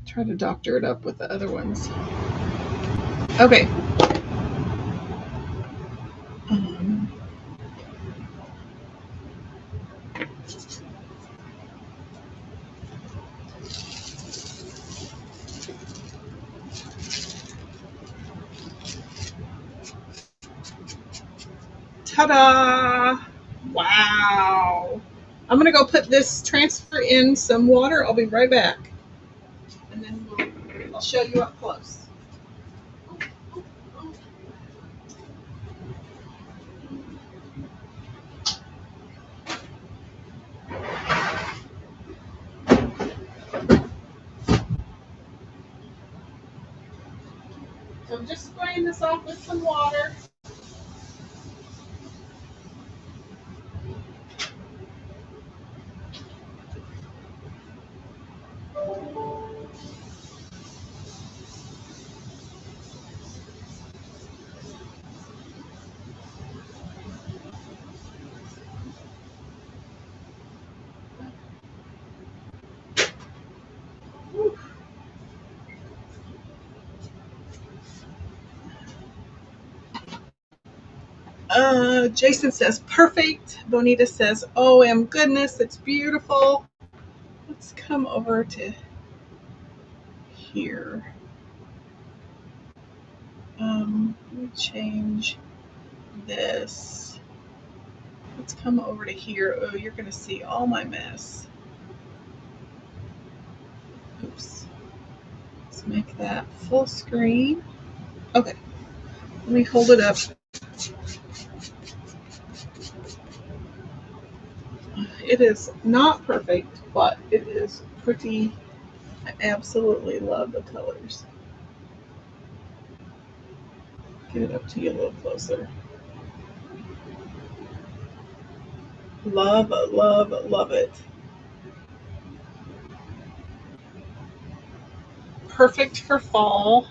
try to doctor it up with the other ones. Okay. Ta-da! Wow. I'm going to go put this transfer in some water. I'll be right back. And then I'll show you up close. So I'm just spraying this off with some water. Jason says perfect. Bonita says, "OM goodness, it's beautiful." Let's come over to here. Let me change this. Let's come over to here. Oh, you're going to see all my mess. Oops. Let's make that full screen. Okay. Let me hold it up. It is not perfect, but it is pretty. I absolutely love the colors. Get it up to you a little closer. Love, love, love it. Perfect for fall.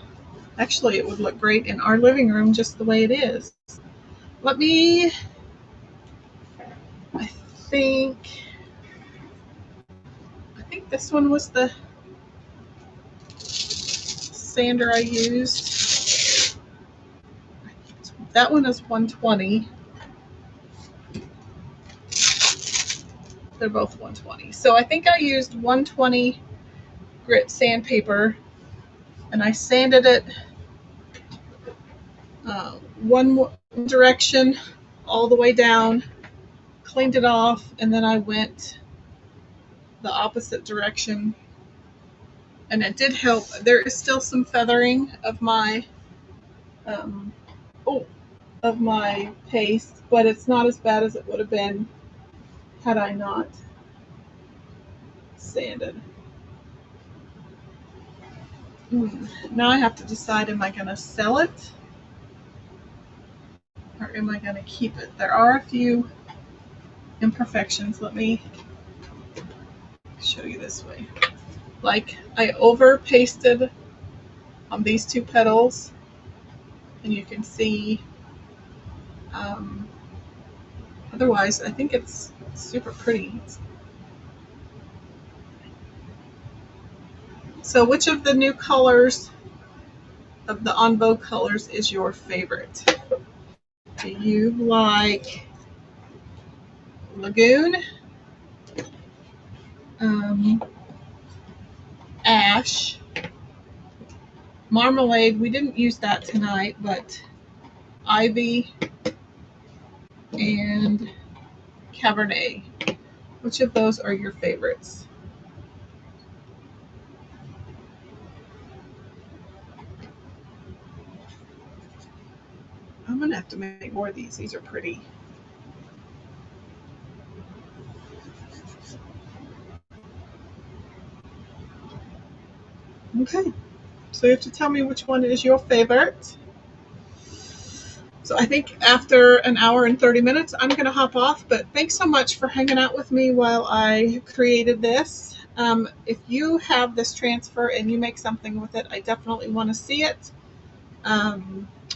Actually, it would look great in our living room just the way it is. Let me, I think this one was the sander I used. That one is 120. They're both 120. So I think I used 120 grit sandpaper, and I sanded it one direction all the way down, cleaned it off, and then I went the opposite direction, and it did help. There is still some feathering of my um, of my paste, but it's not as bad as it would have been had I not sanded. Now I have to decide, am I going to sell it or am I going to keep it? There are a few imperfections. Let me show you this way. Like, I over pasted on these two petals, and you can see otherwise I think it's super pretty. So which of the new colors of the En Vogue colors is your favorite? Do you like Lagoon, Ash, Marmalade? We didn't use that tonight, but Ivy and Cabernet. Which of those are your favorites? I'm gonna have to make more of these. These are pretty. Okay, so you have to tell me which one is your favorite. So I think after an hour and 30 minutes, I'm going to hop off. But thanks so much for hanging out with me while I created this. If you have this transfer and you make something with it, I definitely want to see it.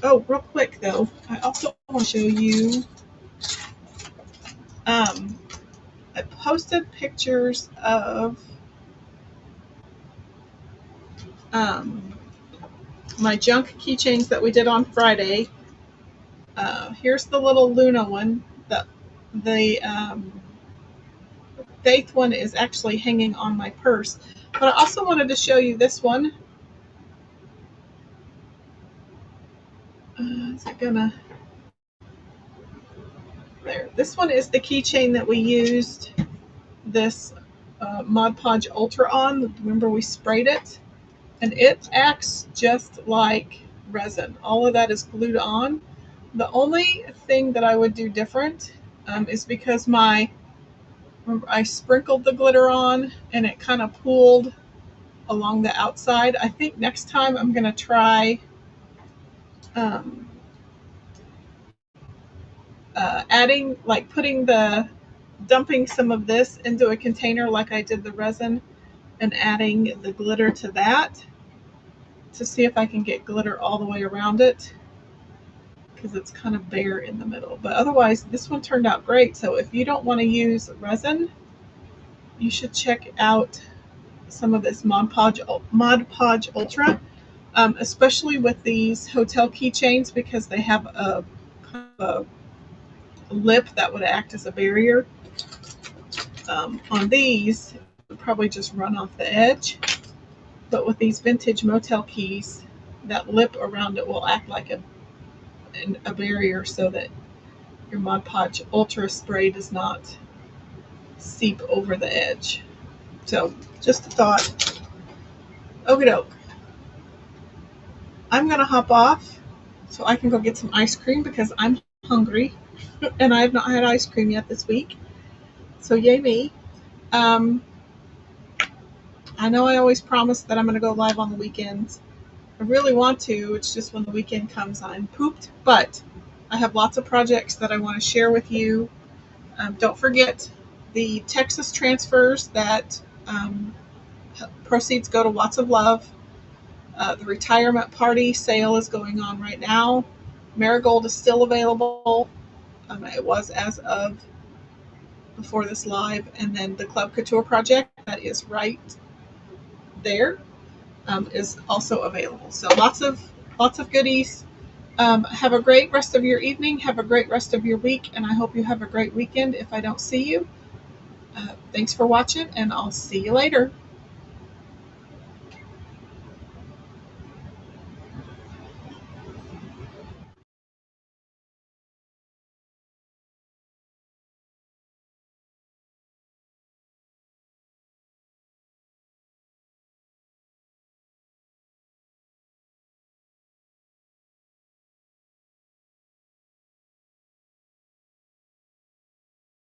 Oh, real quick though, I also want to show you. I posted pictures of my junk keychains that we did on Friday. Here's the little Luna one. The Faith one is actually hanging on my purse. But I also wanted to show you this one. Is it gonna? There. This one is the keychain that we used this Mod Podge Ultra on. Remember we sprayed it? And it acts just like resin. All of that is glued on. The only thing that I would do different is because I sprinkled the glitter on and it kind of pooled along the outside. I think next time I'm going to try adding, like dumping some of this into a container like I did the resin and adding the glitter to that to see if I can get glitter all the way around it, because it's kind of bare in the middle. But otherwise, this one turned out great. So if you don't want to use resin, you should check out some of this Mod Podge Ultra, especially with these hotel keychains, because they have a lip that would act as a barrier. On these, it would probably just run off the edge. But with these vintage motel keys, that lip around it will act like a barrier so that your Mod Podge Ultra spray does not seep over the edge. So just a thought. Okie doke. I'm going to hop off so I can go get some ice cream because I'm hungry and I have not had ice cream yet this week. So yay me. I know I always promise that I'm going to go live on the weekends. I really want to. It's just when the weekend comes, I'm pooped. But I have lots of projects that I want to share with you. Don't forget the Texas transfers that proceeds go to Lots of Love. The retirement party sale is going on right now. Marigold is still available. It was as of before this live. And then the Club Couture project that is right there is also available. So lots of goodies. Have a great rest of your evening. Have a great rest of your week. And I hope you have a great weekend if I don't see you. Thanks for watching, and I'll see you later.